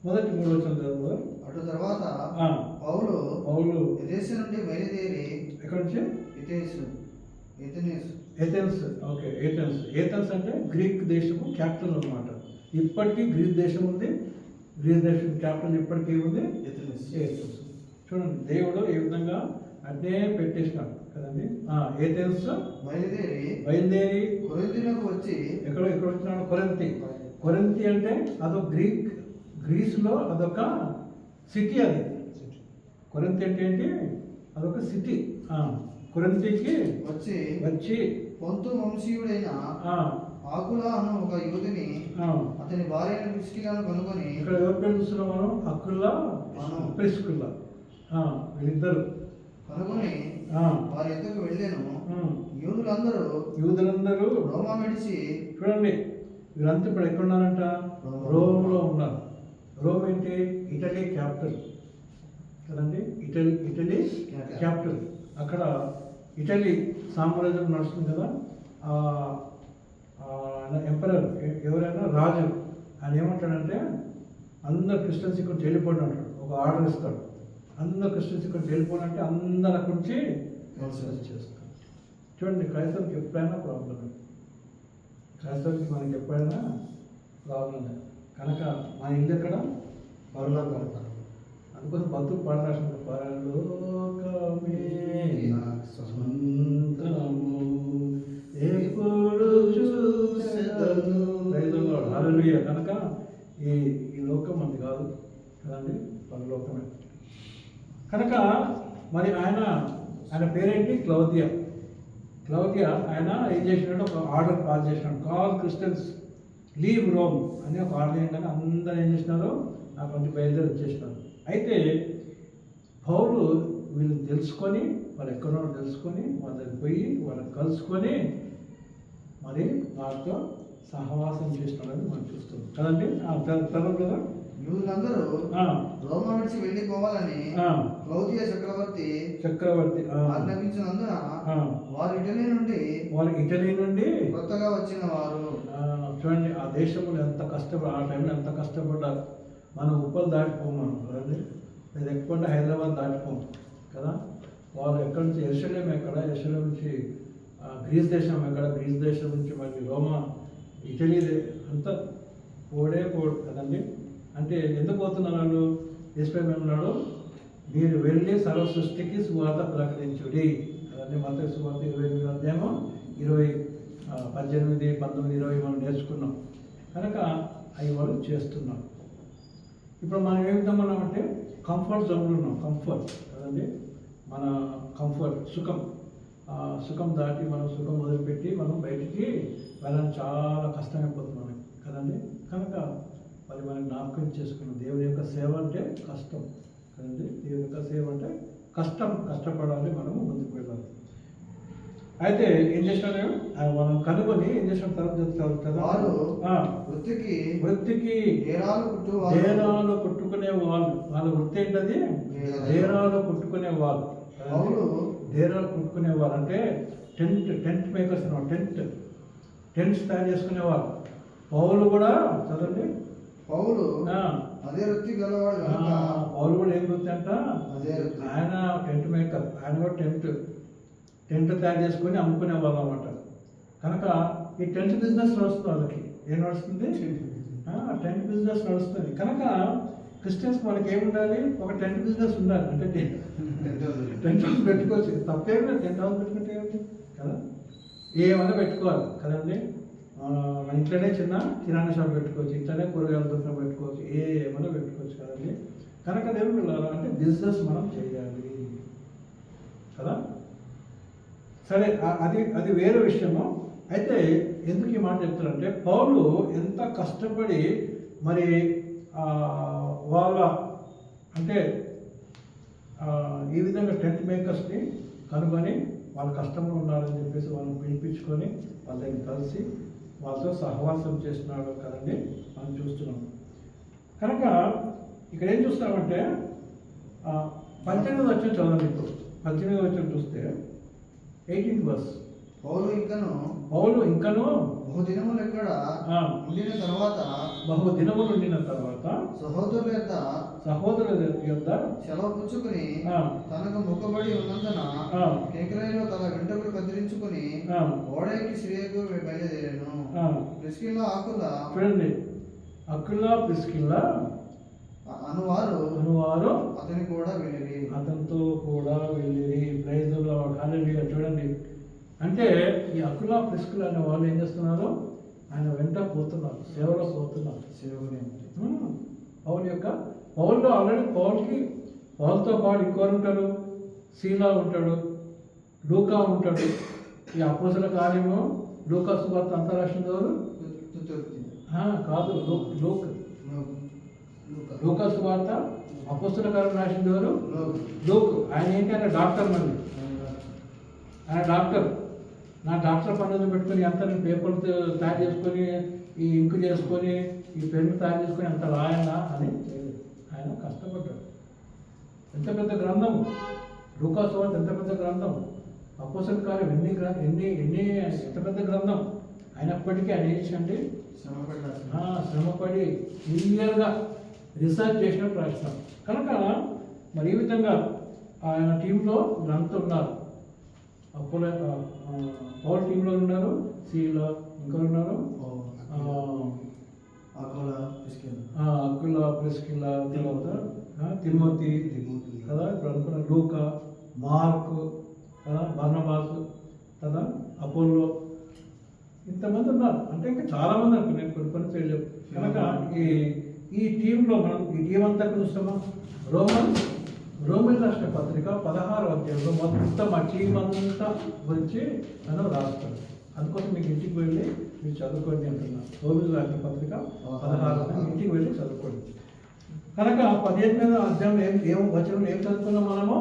1-3 వచనం చదువుకుందాం. అటు తర్వాత పౌలు ఎథెన్స్ నుండి బయలుదేరి, ఎక్కడి నుంచి? ఏథెన్స్. ఓకే, ఏథెన్స్ అంటే గ్రీక్ దేశము క్యాపిటల్ అన్నమాట. ఇప్పటికీ గ్రీక్ దేశం ఉంది. గ్రీక్ దేశం క్యాపిటల్ ఇప్పటికీ ఉంది ఏథెన్స్. చూడండి దేవుడు ఏ విధంగా అదే పెట్టేసినాడు కదండి. ఏథెన్స్ బయలుదేరి కొరింథీలకు వచ్చి, ఎక్కడ వచ్చినాడు? కొరింథీ అంటే అదొక గ్రీస్లో అదొక సిటీ. అది కొరింథీ అంటే ఏంటి? అదొక సిటీ. కొరింథీకి వచ్చి పొంతు వంశీయుడైన ఆకులా అన్న ఒక యువతిని, అతని భార్య ప్రిస్కిల్లాను కనుగొని. ఇక్కడ ఎవరు పేరు చూస్తున్నాం మనం? అకుల్లా, ప్రిస్కిల్లా, వీళ్ళిద్దరు కనుగొని వారి ఎద్దకు వెళ్ళాను. యూదులందరూ రోమా మెడిసి. చూడండి, వీళ్ళంతా ఇప్పుడు ఎక్కడున్నారంట? రోమ్లో ఉన్నారు. రోమ్ ఏంటి? ఇటలీ క్యాపిటల్ కదండి. Italy capital. అక్కడ ఇటలీ సామ్రాజ్యం నడుస్తుంది కదా. ఎంపరర్ ఎవరైనా రాజు ఆయన ఏమంటాడంటే అందరు క్రిస్టియన్స్ ఇక్కడ వెళ్ళిపోండి అంటాడు. ఒక ఆర్డర్ ఇస్తాడు, అందరు క్రిస్టియన్స్ ఇక్కడ వెళ్ళిపోండి అంటే అందరు అక్కడి నుంచి చేస్తారు. చూడండి, క్రైస్తవులకి ఎప్పుడైనా ప్రాబ్లమే. క్రైస్తవులకి మనకి ఎప్పుడైనా ప్రాబ్లమే. కనుక మన ఇల్లు ఎక్కడ? పరలోకం. అందుకోసం భక్తులు పాట రాసిన పరలోకమే సొంతము ఎప్పుడు చూసేదను. హల్లెలూయా. కనుక ఈ లోకం అది కాదు కదండి, పరలోకమే. కనుక మరి ఆయన పేరేంటి? క్లౌదియా. ఆయన ఏం చేసినాడు? ఒక ఆర్డర్ పాస్ చేసినాడు. కాల్ క్రిస్టియన్స్ లీవ్ రోమ్ అని ఒక ఆర్డర్ చేయగానే అందరూ ఏం చేసినారు? ఆ కొంచెం బయలుదేరి వచ్చేసినారు. అయితే పౌలు వీళ్ళు తెలుసుకొని, వాళ్ళు ఎక్కడో తెలుసుకొని వాళ్ళ దగ్గర పోయి వాళ్ళని కలుసుకొని మరి వారితో సహవాసం చేస్తున్నాడని మనం చూస్తున్నాం కదండి. తర్వాత కదా యూదులందరూ రోమా విడిచి వెళ్ళిపోవాలని క్లౌదియా చక్రవర్తి ఆజ్ఞాపించినందున వారు ఇటలీ నుండి కొత్తగా వచ్చిన వారు. చూడండి, ఆ దేశంలో ఎంత ఆ టైంలో ఎంత కష్టపడ్డారు. మనం ఉప్పలు దాటిపోము మనం కదండి. లేదా ఎక్కువ హైదరాబాద్ దాటిపోము కదా. వాళ్ళు ఎక్కడి నుంచి యెరూషలేం ఎక్కడ, యెరూషలేం నుంచి గ్రీస్ దేశం ఎక్కడ, గ్రీస్ దేశం నుంచి మళ్ళీ రోమా, ఇటలీ అంతా పోడు కదండి. అంటే ఎందుకు పోతున్నారు వాళ్ళు? యేసుప్రభు ఉన్నాడు, మీరు వెళ్ళి సర్వ సృష్టికి సువార్త ప్రకటించుడి కదండి. మత్తయి సువార్త 28వ అధ్యాయము 18, 19, 20 మనం నేర్చుకున్నాం. కనుక అవి వాళ్ళు చేస్తున్నారు. ఇప్పుడు మనం ఏ విధంగా ఉన్నామంటే కంఫర్ట్ జోన్లో ఉన్నాం. కంఫర్ట్ కదండి, మన కంఫర్ట్ సుఖం దాటి మనం సుఖం వదిలిపెట్టి మనం బయటికి వెళ్ళడం చాలా కష్టమైపోతున్నాం కదండి. కనుక మరి మనం జ్ఞాపకం చేసుకున్నాం, దేవుని యొక్క సేవ అంటే కష్టం కదండి. దేవుని యొక్క సేవ అంటే కష్టపడాలి, మనము ముందుకు వెళ్ళాలి. అయితే ఏం చేసినారు మనం కనుగొని ఏం చేసిన తర్వాత చెప్తారు కదా వారు ఆ, వృత్తికి వృత్తికి డేరాలు కుట్టు డేరాలు కుట్టుకునే వాళ్ళు వాళ్ళ వృత్తి ఏంటది డేరాలు కుట్టుకునే వాళ్ళు పౌలు డేరాలు కుట్టుకునే వాళ్ళు అంటే టెంట్ మేకర్స్ టెంట్స్ తయారు చేసుకునే వాళ్ళు పౌలు కూడా చదవండి పౌలు ఆ, అదే వృత్తి గలవాడు కనుక పౌలు కూడా ఏం వృత్తి అంట అదే వృత్తి. ఆయన టెంట్ మేకర్ ఆయన కూడా టెంట్ తయారు చేసుకొని అమ్ముకునే వాళ్ళు అనమాట కనుక ఈ టెంట్ బిజినెస్ నడుస్తుంది వాళ్ళకి ఏం నడుస్తుంది టెంట్ బిజినెస్ నడుస్తుంది కనుక క్రిస్టియన్స్ మనకి ఏముండాలి ఒక టెంట్ బిజినెస్ ఉండాలి అంటే టెంట్ హౌస్ పెట్టుకోవచ్చు తప్పేం లేదు టెంట్ హౌస్ పెట్టుకుంటే ఏమిటి కదా ఏమైనా పెట్టుకోవాలి కదండి మన ఇంట్లోనే చిన్న కిరాణా షాప్ పెట్టుకోవచ్చు ఇంట్లోనే కూరగాయల దుకాణం పెట్టుకోవచ్చు ఏమైనా పెట్టుకోవచ్చు కదండి కనుక దేవుడు అంటే బిజినెస్ మనం చేయాలి కదా సరే అది వేరే విషయము అయితే ఎందుకు ఈ మాట చెప్తారంటే పౌలు ఎంత కష్టపడి మరి వాళ్ళ అంటే ఈ విధంగా టెంట్ మేకర్స్ని కనుగొని వాళ్ళ కష్టంలో ఉన్నారని చెప్పేసి వాళ్ళని పిలిపించుకొని వాళ్ళ దగ్గర కలిసి వాళ్ళతో సహవాసం చేస్తున్నాడు కదండి మనం చూస్తున్నాం కనుక ఇక్కడ ఏం చూస్తామంటే 18వ వచనం చదవండి ఇప్పుడు 18వ వచనం చూస్తే 18th verse పౌలు ఇంకను బహుదినములు ఎక్కడ ఉండిన తర్వాత సహోదరుల యొద్ద సెలవు పుచ్చుకుని తనకు మొక్కబడి ఉన్నందున కేకరాయిలో తన వెంట్రుకలు కత్తిరించుకుని ఓడైకి సిరియకు బయలుదేరాను. ప్రిస్కిల్లా చూడండి అకులా ప్రిస్కిల్లా అనువారు అతనితో కూడా వెళ్ళిరి. ప్రైజ్ ది లార్డ్, హల్లెలూయా. చూడండి అంటే ఈ అకులా ప్రిస్కిల్లా అనే వాళ్ళు ఏం చేస్తున్నారు, ఆయన వెంట పోతున్నారు, సేవలో పోతున్నారు. పౌల్లో ఆల్రెడీ పౌల్తో పాటు ఇంకోరు ఉంటారు, సీలా ఉంటాడు, లూకా ఉంటాడు. ఈ అపోస్తల కార్యము లూకా సువార్త అంతా రాసిందెవరు కాదు, లూకా సువార్త అపోస్తల కార్యం రాసిందెవరు లూక్. ఆయన ఏంటంటే డాక్టర్ మళ్ళీ ఆయన డాక్టర్. నా డాక్టర్ పనులు పెట్టుకొని అంత నేను పేపర్లు తయారు చేసుకొని ఈ ఇంకు చేసుకొని ఈ పెన్ను తయారు చేసుకొని అంత రాయనా అని ఆయన కష్టపడ్డాడు. ఎంత పెద్ద గ్రంథం లూకా సువార్త, ఎంత పెద్ద గ్రంథం. అపోస్తల కార్యం ఎన్ని ఎంత పెద్ద గ్రంథం. అయినప్పటికీ ఆయన ఏం చేయండి శ్రమపడి క్లియర్గా రీసెర్చ్ చేసినట్టు రాసినాం. కనుక మరి ఈ విధంగా ఆయన టీంలో వీళ్ళంతా ఉన్నారు. పౌల్ టీంలో ఉన్నారు, సీలో ఇంకొకరు ఉన్నారు, అకులా ప్రిస్కిల్లా, తర్వాత తిమోతి కదా, ఇప్పుడు అనుకున్న లూకా, మార్క్ కదా, బర్నబాసు కదా, అపోల్లో, ఇంతమంది ఉన్నారు. అంటే ఇంకా చాలామంది అనుకో, నేను కొన్ని పేర్లు. కనుక ఈ టీంలో మనం ఈ టీం అంతా చూస్తామా, రోమన్ రాష్ట్ర పత్రిక 16వ అధ్యాయంలో మొత్తం ఆ టీం అంతా గురించి మనం రాస్తాడు. అందుకోసం మీకు ఇంటికి వెళ్ళి మీరు చదువుకోండి అంటున్నాను. రోమన్ రాష్ట్ర పత్రిక 16 ఇంటికి వెళ్ళి చదువుకోండి. కనుక 15వ అధ్యాయం ఏం వచనం ఏం చదువుకున్నాం మనము,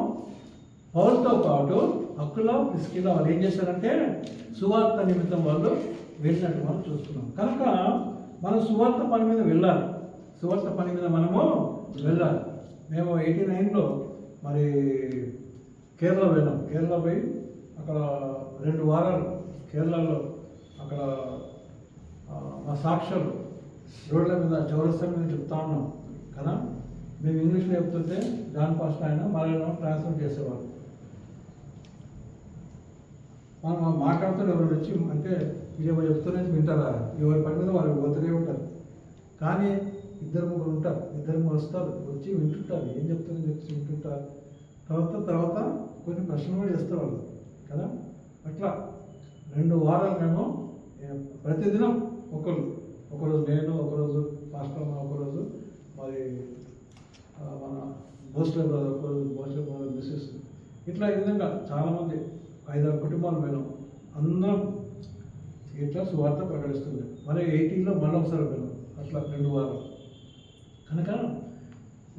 పౌల్తో పాటు అకులా ప్రిస్కిల్లా వాళ్ళు ఏం చేశారంటే సువార్త నిమిత్తం వాళ్ళు వెళ్ళినట్టు మనం చూస్తున్నాం. కనుక మనం సువార్త పని మీద వెళ్ళాలి, సువార్త పని మీద మనము వెళ్ళాలి. మేము 89లో మరి కేరళ వెళ్ళాం. కేరళ పోయి అక్కడ 2 వారాలు కేరళలో అక్కడ మా సాక్షులు రోడ్ల మీద చౌరస్తా మీద చెప్తా ఉన్నాం కదా. మేము ఇంగ్లీష్లో చెప్తుంటే జాన్ పాస్టర్ ఆయన మలయాళం ట్రాన్స్లేట్ చేసేవారు. మనం మాట్లాడుతూ ఎవరు వచ్చి అంటే ఇదేమో చెప్తూనే వింటారా, ఎవరి పని మీద వాళ్ళు పోతూనే ఉంటారు. కానీ 2-3 ఉంటారు, 2-3 వస్తారు, వచ్చి వింటుంటారు, ఏం చెప్తుందని చెప్పి వింటుంటారు. తర్వాత కొన్ని ప్రశ్నలు కూడా చేస్తారు వాళ్ళు కదా. అట్లా 2 వారాలు మేము ప్రతిదినం ఒకరోజు నేను, ఒకరోజు పాస్టర్, ఒకరోజు మరి మన బోస్టర్ బ్రదర్, ఒకరోజు బోస్టర్ బ్రదర్ మిస్సెస్, ఇట్లా ఈ విధంగా చాలామంది 5-6 కుటుంబాలు పోయినాం. అందరం ఇట్లా సువార్త ప్రకటిస్తుంది. మరి 18లో మళ్ళీ ఒకసారి పోయినాం. అట్లా 2 వారాలు. కనుక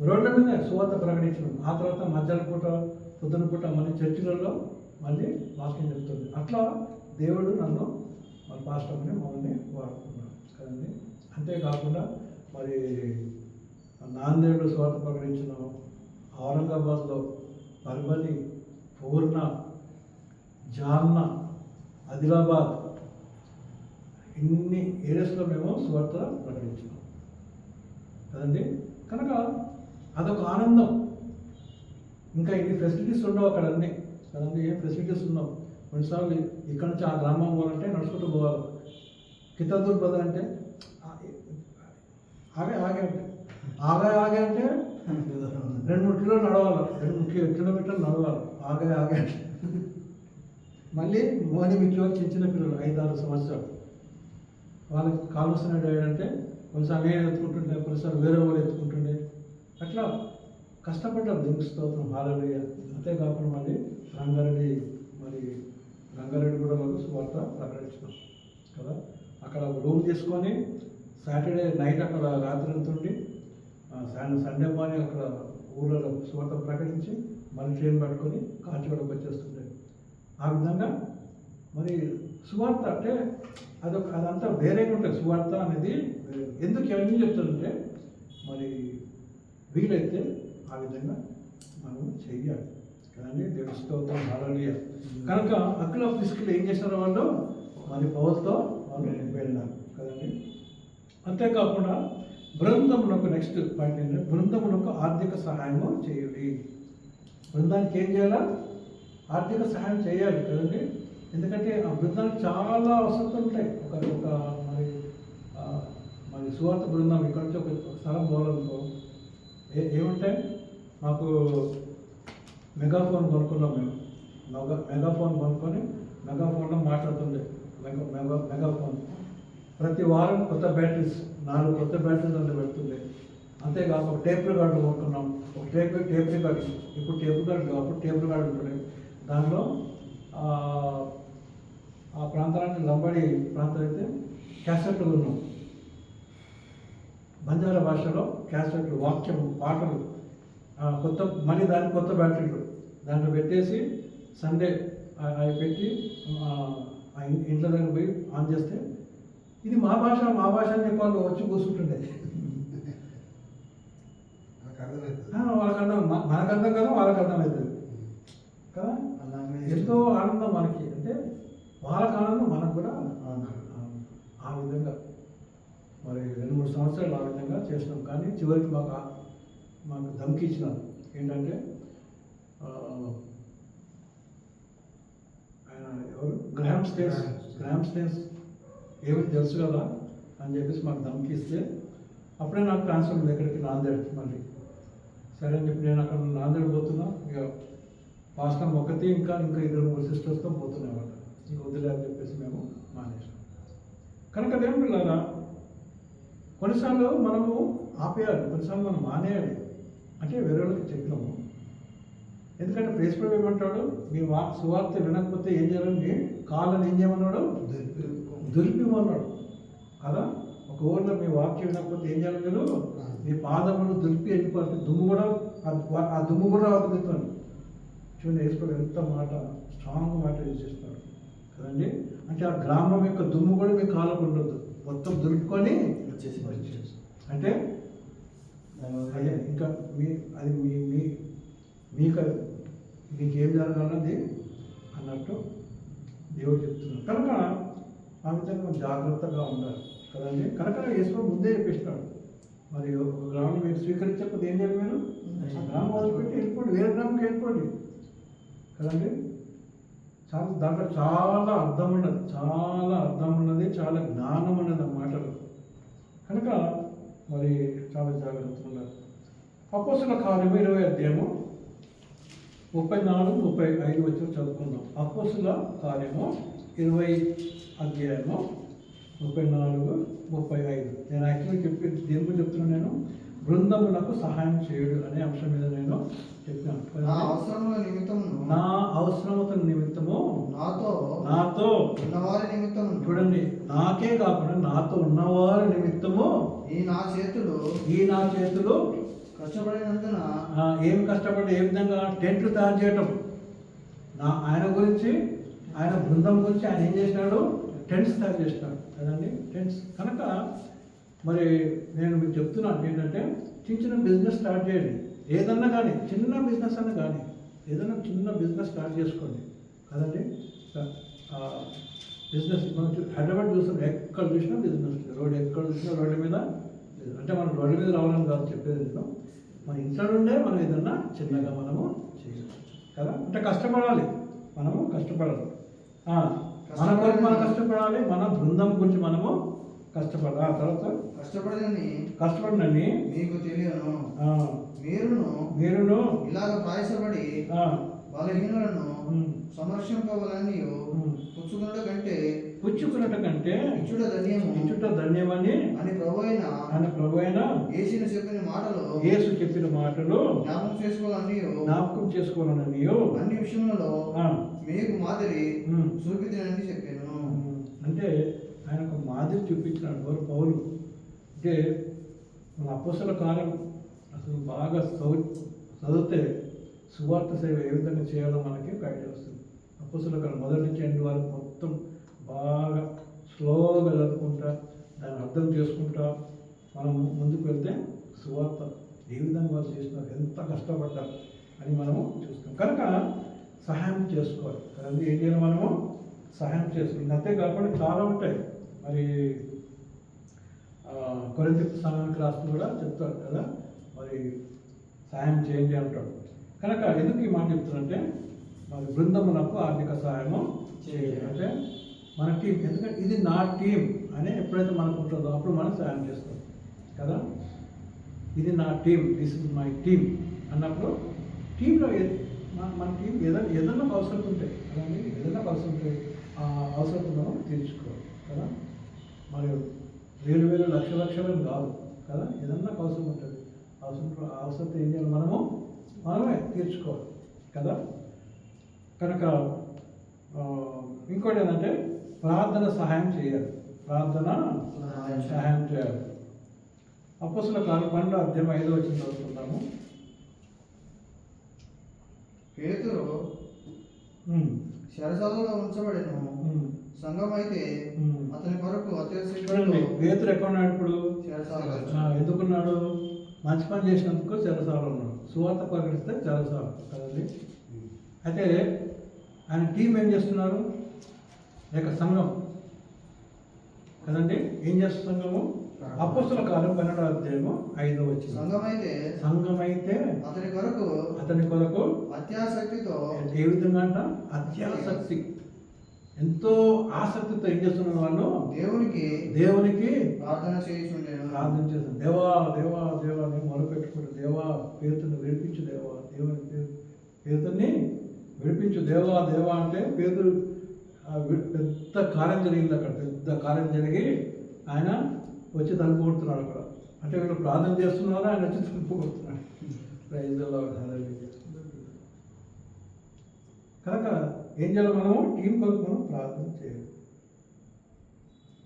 రోడ్ల మీద సువార్త ప్రకటించడం. ఆ తర్వాత మధ్యాహ్నం పూట, పొద్దున పూట మన చర్చిలలో మళ్ళీ వాక్యం చెప్తుంది. అట్లా దేవుడు నన్ను మన పాస్టర్ని మమ్మల్ని వాడుకున్నాడు కదండి. అంతేకాకుండా మరి నాందేడు స్వార్థ ప్రకటించిన ఔరంగాబాద్లో పర్బని, పూర్ణ, జాల్నా, ఆదిలాబాద్ ఇన్ని ఏరియాస్లో మేము స్వార్థ ప్రకటించినాం కదండి. కనుక అదొక ఆనందం. ఇంకా ఇన్ని ఫెసిలిటీస్ ఉండవు అక్కడ అన్నీ కదండి. ఏం ఫెసిలిటీస్ ఉండవు. కొన్నిసార్లు ఇక్కడ నుంచి ఆ గ్రామం పోవాలంటే నడుచుకుంటూ పోవాలి. కితాదూర్ బదర్ అంటే ఆగే అంటే 2-3 కిలోమీటర్లు నడవాలి, 2-3 కిలోమీటర్లు నడవాలి. ఆగే అంటే మళ్ళీ మోని మీకు చిన్న పిల్లలు 5-6 సంవత్సరాలు వాళ్ళకి కావాల్సిన అంటే కొన్నిసార్లు నేను ఎత్తుకుంటుండే, కొన్నిసార్లు వేరే వాళ్ళు ఎత్తుకుంటుండే. అట్లా కష్టపడ్డారు. దేవుని స్తోత్రం, హల్లెలూయా. అంతేకాకుండా మళ్ళీ రంగారెడ్డి కూడా వాళ్ళు సువార్త ప్రకటించినాం కదా. అక్కడ రూమ్ తీసుకొని సాటర్డే నైట్ అక్కడ రాత్రి అంతుండి సండే మార్నింగ్ అక్కడ ఊళ్ళో సువార్త ప్రకటించి మళ్ళీ ట్రైన్ పట్టుకొని కాచిగూడకు వచ్చేస్తుండే. ఆ విధంగా మరి సువార్త అంటే అదంతా వేరేగా ఉంటుంది. సువార్త అనేది ఎందుకు ఇవన్నీ చెప్తారంటే మరి వీలైతే ఆ విధంగా మనం చెయ్యాలి కదండి. దేవుని స్తోత్రం, హల్లెలూయా. కనుక అక్కుల పిసుకులు ఏం చేశారు వాళ్ళు మరి పౌరులతో వాళ్ళు వెళ్ళారు కదండి. అంతేకాకుండా బృందమునకు నెక్స్ట్ పాయింట్ ఏంటంటే బృందమునకు ఆర్థిక సహాయము చేయాలి. బృందానికి ఏం చేయాలా? ఆర్థిక సహాయం చేయాలి కదండి. ఎందుకంటే ఆ బృందానికి చాలా అవసరాలు ఉంటాయి. ఒక మరి సువార్త బృందం ఇక్కడ నుంచి ఒక స్థలం పోవాలనుకో ఏముంటాయి. మాకు మెగాఫోన్ కొనుక్కున్నాం మేము. మెగాఫోన్ కొనుక్కొని మెగాఫోన్లో మాట్లాడుతుండే. మెగాఫోన్ ప్రతి వారం కొత్త బ్యాటరీస్ 4 కొత్త బ్యాటరీస్ అందులో పెడుతుండే. అంతేకాక ఒక టేప్ రికార్డు కొనుక్కున్నాం. ఒక టేప్ రికార్డు, ఇప్పుడు టేప్ రికార్డు అప్పుడు టేప్ రికార్డు ఉంటుండే. దానిలో ఆ ప్రాంతానికి లంబడి ప్రాంతం అయితే క్యాసెట్లు ఉన్నాం. బంజారా భాషలో క్యాసెట్లు, వాక్యం, పాటలు కొత్త మళ్ళీ దానికి కొత్త బ్యాటరీలు దాంట్లో పెట్టేసి సండే అవి పెట్టి ఇంట్లో దగ్గర పోయి ఆన్ చేస్తే ఇది మా భాష అని చెప్పి వాళ్ళు వచ్చి కూర్చుంటుండే. వాళ్ళకి అర్థం, మనకు అర్థం కదా, వాళ్ళకి అర్థమవుతుంది కదా. ఎంతో ఆనందం మనకి, అంటే వాళ్ళకి ఆనందం మనకు కూడా. ఆ విధంగా మరి 2-3 సంవత్సరాలు ఆ విధంగా చేసినాం. కానీ చివరికి మాకు ధమ్కి ఇచ్చినారు ఏంటంటే ఆయన ఎవరు గ్రామ్ స్టేన్స్ ఏమిటి తెలుసు కదా అని చెప్పేసి మాకు ధమ్కి ఇస్తే అప్పుడే నాకు ట్రాన్స్ఫర్ ఉంది ఎక్కడికి, నాందేడ్. మళ్ళీ సరే అని చెప్పి నేను అక్కడ నాందేడ్ పోతున్నా. ఇక పాస్టర్ ఒకటి ఇంకా 2-3 సిస్టర్స్తో పోతున్నాయి. ఇక వదిలే అని చెప్పేసి మేము మానేసాం. కనుక దేవుని పిల్లరా, కొన్నిసార్లు మనము ఆపేయాలి, కొన్నిసార్లు మనం మానేయాలి. అంటే వేరే వాళ్ళకి చెప్పినాము. ఎందుకంటే ప్రేస్ప్రభు ఏమంటాడు, మీ సువార్త వినకపోతే ఏం చేయాలండి, కాళ్ళని ఏం చేయమన్నాడు, దులిపిమన్నాడు కదా. ఒక ఊరిలో మీ వాక్యం వినకపోతే ఏం చేయాలి, మీరు మీ పాదములు దులిపి వెళ్ళిపోతే ఆ దుమ్ము కూడా వదులుతాను. చూడండి, యేసుప్రభు ఎంత మాట, స్ట్రాంగ్ మాట యూజ్ చేస్తున్నాడు కదండి. అంటే ఆ గ్రామం యొక్క దుమ్ము కూడా మీ కాళ్ళకు ఉండదు, మొత్తం దులుపుకొని వచ్చేసి అంటే ఇంకా మీకేం జరగాలన్నది అన్నట్టు దేవుడు చెప్తున్నాడు. కనుక ఆ విధంగా మనం జాగ్రత్తగా ఉండాలి కదండి. కనుక యేసు ముందే చెప్పేసినాడు, మరి ఒక గ్రామం మీరు స్వీకరించకపోతే ఏం చేయాలి, మీరు ఆ గ్రామం వదిలిపెట్టి వెళ్ళిపోండి, వేరే గ్రామంకి వెళ్ళిపోండి కదండి. దాంట్లో చాలా అర్థం ఉన్నది, చాలా జ్ఞానం ఉన్నది ఆ మాటలు. కనుక మరి చాలా జాగ్రత్తగా ఉండాలి. అపోస్తుల కార్యము 20వ అధ్యాయము 34-35 వచ్చి చదువుకుందాం. అపోస్తుల కార్యము 20వ అధ్యాయము 34-35. నేను యాక్చువల్గా దేని గురించి చెప్తున్నాను, నేను బృందములకు సహాయం చేయుడు అనే అంశం మీద నేను చెప్పాను. నా అవసరముల నిమిత్తము నాతో ఉన్నవారి నిమిత్తము, చూడండి, నాకే కాకుండా నాతో ఉన్నవారి నిమిత్తము ఈ నా చేతులు కష్టపడినందున ఏం కష్టపడి, ఏ విధంగా టెంట్లు తయారు చేయటం, ఆయన గురించి, ఆయన బృందం గురించి ఆయన ఏం చేసినాడు, టెంట్స్ తయారు చేసినాడు కదండి, టెంట్స్. కనుక మరి నేను మీకు చెప్తున్నాను ఏంటంటే, చిన్న చిన్న బిజినెస్ స్టార్ట్ చేయండి. ఏదన్నా కానీ, చిన్న బిజినెస్ అన్నా కానీ, ఏదైనా చిన్న బిజినెస్ స్టార్ట్ చేసుకోండి కదండి. బిజినెస్ మనం హైదరాబాద్ చూస్తాం, ఎక్కడ చూసినా బిజినెస్, రోడ్డు ఎక్కడ చూసినా రోడ్డు మీద. అంటే మనం రోడ్డు మీద రావాలని కాదు చెప్పేది, నేను మన ఇంట్లో నుండే మనం ఏదన్నా చిన్నగా మనము చేయవచ్చు కదా. అంటే కష్టపడాలి, మనము కష్టపడాలి, మన కొరకు మనం కష్టపడాలి, మన బృందం గురించి మనము కష్టపడాలి. ఆ తర్వాత కష్టపడినని మీకు తెలియను, మీరును ఇలాగ ప్రయాసపడి బలహీనులను సంరక్షింపవాలని పుచ్చుకున్నట కంటే ఇచ్చుట ధన్యమని అని ప్రభు అయిన యేసు చెప్పిన మాటలు జ్ఞాపకం చేసుకోవాలని అన్ని విషయంలో మీకు మాదిరి చూపితేనని చెప్పాను. అంటే ఆయన ఒక మాదిరి చూపించినాడు. ఎవరు? పౌలు. అంటే మన అపోస్తల కార్యం అసలు బాగా చదివితే సువార్త సేవ ఏ విధంగా చేయాలో మనకి ఒక ఐడియా వస్తుంది. అపోస్తల కార్యం మొదటి నుంచి ఎండ్ వరకు మొత్తం బాగా స్లోగా చదువుకుంటా, దాన్ని అర్థం చేసుకుంటా మనం ముందుకు వెళ్తే సువార్త ఏ విధంగా వాళ్ళు చేస్తున్నారు, ఎంత కష్టపడ్డారు అని మనము చూస్తాం. కనుక సహాయం చేసుకోవాలి కదండి. ఏం చేయాలి? మనము సహాయం చేసుకోవాలి. అంతే కాకుండా చాలా ఉంటాయి. మరి కొరింథీ సంఘానికి రాస్తూ కూడా చెప్తాడు కదా, మరి సహాయం చేయండి అంటాడు. కనుక ఎందుకు ఈ మాట చెప్తానంటే, మరి బృందమునకు ఆర్థిక సహాయము చేయాలి. అంటే మన టీం, ఎందుకంటే ఇది నా టీం అని ఎప్పుడైతే మనకు ఉంటుందో అప్పుడు మనం సహాయం చేస్తాం కదా. ఇది నా team, this is my team అన్నప్పుడు టీంలో మన టీం ఏదన్నా అవసరం ఉంటాయి కదండి, ఏదన్నా అవసరం ఉంటాయి, ఆ అవసరం మనం తీర్చుకోవాలి కదా. మరి వేలు లక్షలు కాదు కదా, ఏదన్నా అవసరం ఉంటుంది. అవసరం ఏం చేయాలి? మనమే తీర్చుకోవాలి కదా. కనుక ఇంకోటి ఏంటంటే ప్రార్థన సహాయం చేయాలి. ప్రార్థన సహాయం చేయాలి. అపోస్తల కార్యం 12:5 చదువుతున్నాము. పేతురు చెరసాలలో ఉంచబడెను. సంఘం అయితే అతని కొరకు చూడండి, పేతురు ఎక్కడ ఉన్నాడు ఇప్పుడు? ఎందుకున్నాడు? మంచి పని చేసినందుకు చెరసాలలో ఉన్నాడు. సువార్త ప్రకటిస్తే చెరసాల కదండి. అయితే ఆయన టీం ఏం చేస్తున్నారు? లేక సంఘం కదండి, ఏం చేస్తుంది సంఘము? అపోస్తల కార్యం 12:5 సంఘం అయితే అతని కొరకు అత్యాసక్తితో, ఏ విధంగా అంట? అత్యాసక్తి, ఎంతో ఆసక్తితో ఏం చేస్తున్నారు వాళ్ళు? దేవునికి ప్రార్థన చేస్తుంది. దేవా నేను మొరపెట్టుకుంటూ, దేవా పేతుని విడిపించు, దేవా పేతుని విడిపించు, దేవా అంటే పేతురు పెద్ద కార్యం జరిగింది అక్కడ. పెద్ద కార్యం జరిగి ఆయన వచ్చి తలుపు కొడుతున్నాడు అక్కడ. అంటే వీళ్ళు ప్రార్థన చేస్తున్నారు, ఆయన వచ్చి తలుపు కొడుతున్నాడు. ప్రైజ్ ది లార్డ్, హల్లెలూయా. కనుక ఏం చేయాలి? మనము టీం కొరకు మనం ప్రార్థన చేయాలి.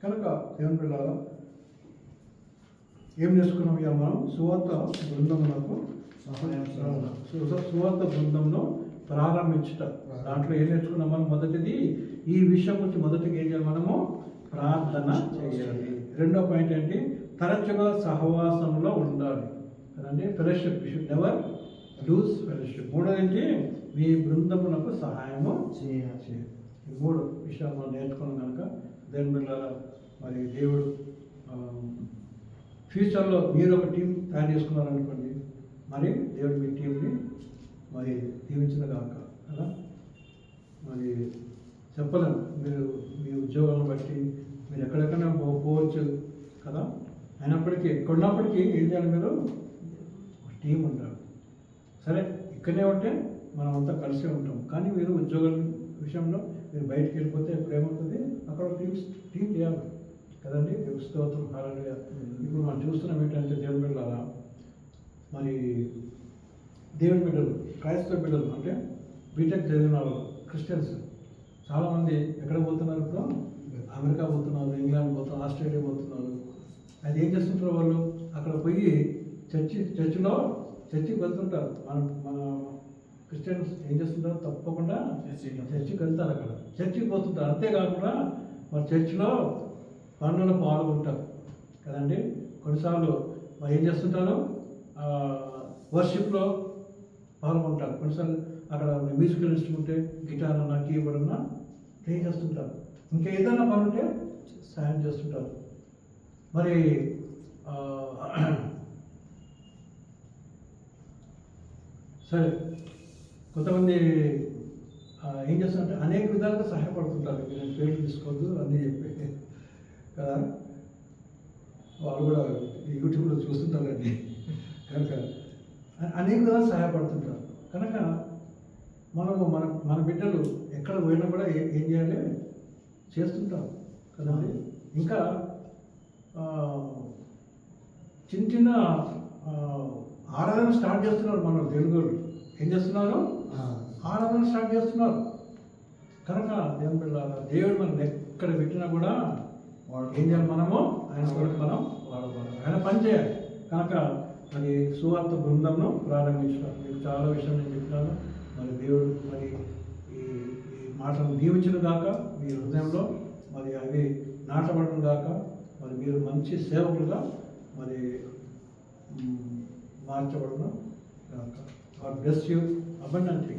కనుక దేవుని పిల్లలు ఏం చేసుకున్నాం? ఇక మనం సువార్త బృందమునకు సువార్త బృందంలో ప్రారంభించుట. దాంట్లో ఏం నేర్చుకున్నాం మనం? మొదటిది ఈ విషయం గురించి మొదటిగా ఏం చేయాలి? మనము ప్రార్థన చేయాలి. రెండో పాయింట్ ఏంటి? తరచుగా సహవాసంలో ఉండాలి కదండి. Fellowship, you should never loose fellowship. మూడోది ఏంటి? మీ బృందమునకు సహాయము చేయాలి. ఈ 3 విషయాలు మనం నేర్చుకున్నాం కనుక దేని వల్ల మరి దేవుడు ఫ్యూచర్లో మీరు ఒక టీం తయారు చేసుకున్నారనుకోండి, మరి దేవుడు మీ టీంని మరి దీవించిన కాక కదా. మరి చెప్పలేము, మీరు మీ ఉద్యోగాలను బట్టి మీరు ఎక్కడెక్కడైనా పోవచ్చు కదా. అయినప్పటికీ ఎక్కడున్నప్పటికీ ఏం చేయాలి? మీరు ఒక టీం ఉంటారు. సరే, ఇక్కడనే ఉంటే మనం అంతా కలిసే ఉంటాం. కానీ మీరు ఉద్యోగం విషయంలో మీరు బయటికి వెళ్ళిపోతే ఇప్పుడు ఏమవుతుంది? అక్కడ టీం చేయాలి కదండి. స్తోత్రం, హల్లెలూయా. ఇప్పుడు మనం చూస్తున్నాం ఏంటంటే దేవుని బిడ్డలారా, మరి దేవుని బిడ్డలు, క్రైస్తవ బిడ్డలు అంటే బీటెక్ చదివిన వాళ్ళు, క్రిస్టియన్స్ చాలామంది ఎక్కడ పోతున్నారు? ఇప్పుడు అమెరికా పోతున్నారు, ఇంగ్లాండ్ పోతున్నారు, ఆస్ట్రేలియా పోతున్నారు. అది ఏం చేస్తుంటారు వాళ్ళు? అక్కడ పోయి చర్చికి వెళ్తుంటారు. మన క్రిస్టియన్స్ ఏం చేస్తుంటారు? తప్పకుండా చర్చికి వెళ్తారు. అక్కడ చర్చికి పోతుంటారు. అంతేకాకుండా మరి చర్చిలో పనులలో పాల్గొంటారు కదండి. కొన్నిసార్లు మరి ఏం చేస్తుంటారు? వర్షిప్లో పాల్గొంటారు. కొన్నిసార్లు అక్కడ మ్యూజికల్ ఇన్స్ట్రుమెంట్, గిటార్ అన్న, కీబోర్డ్ అన్న ప్లే చేస్తుంటారు. ఇంకా ఏదైనా పని ఉంటే సాయం చేస్తుంటారు. మరి సరే, కొంతమంది ఏం చేస్తారంటే అనేక విధాలుగా సహాయపడుతుంటారు. నేను పేర్లు తీసుకోవద్దు అన్నీ చెప్పి కదా, వాళ్ళు కూడా యూట్యూబ్లో చూస్తుంటారండి. కనుక అనేక విధాలు సహాయపడుతుంటారు. కనుక మనము మన బిడ్డలు ఎక్కడ పోయినా కూడా ఏం చేయాలి? చేస్తుంటారు కదండి. ఇంకా చిన్న చిన్న ఆరాధన స్టార్ట్ చేస్తున్నారు మన తెలుగు. ఏం చేస్తున్నారు? ఆరాధన స్టార్ట్ చేస్తున్నారు. కనుక దేవుని పిల్లల దేవుడు మనం ఎక్కడ పెట్టినా కూడా ఏం చేయాలి? మనము ఆయన కొరకు మనం వాడబడాలి, ఆయన పని చేయాలి. కనుక మరి సువార్త బృందంను ప్రారంభించడం మీకు చాలా విషయం నేను చెప్పినాను. మరి దేవుడు మరి ఈ మాటలను దీవించను గాక, మీ హృదయంలో మరి అవి నాటబడను గాక, మరి మీరు మంచి సేవకులుగా మరి మార్చబడను గాక. God bless you abundantly.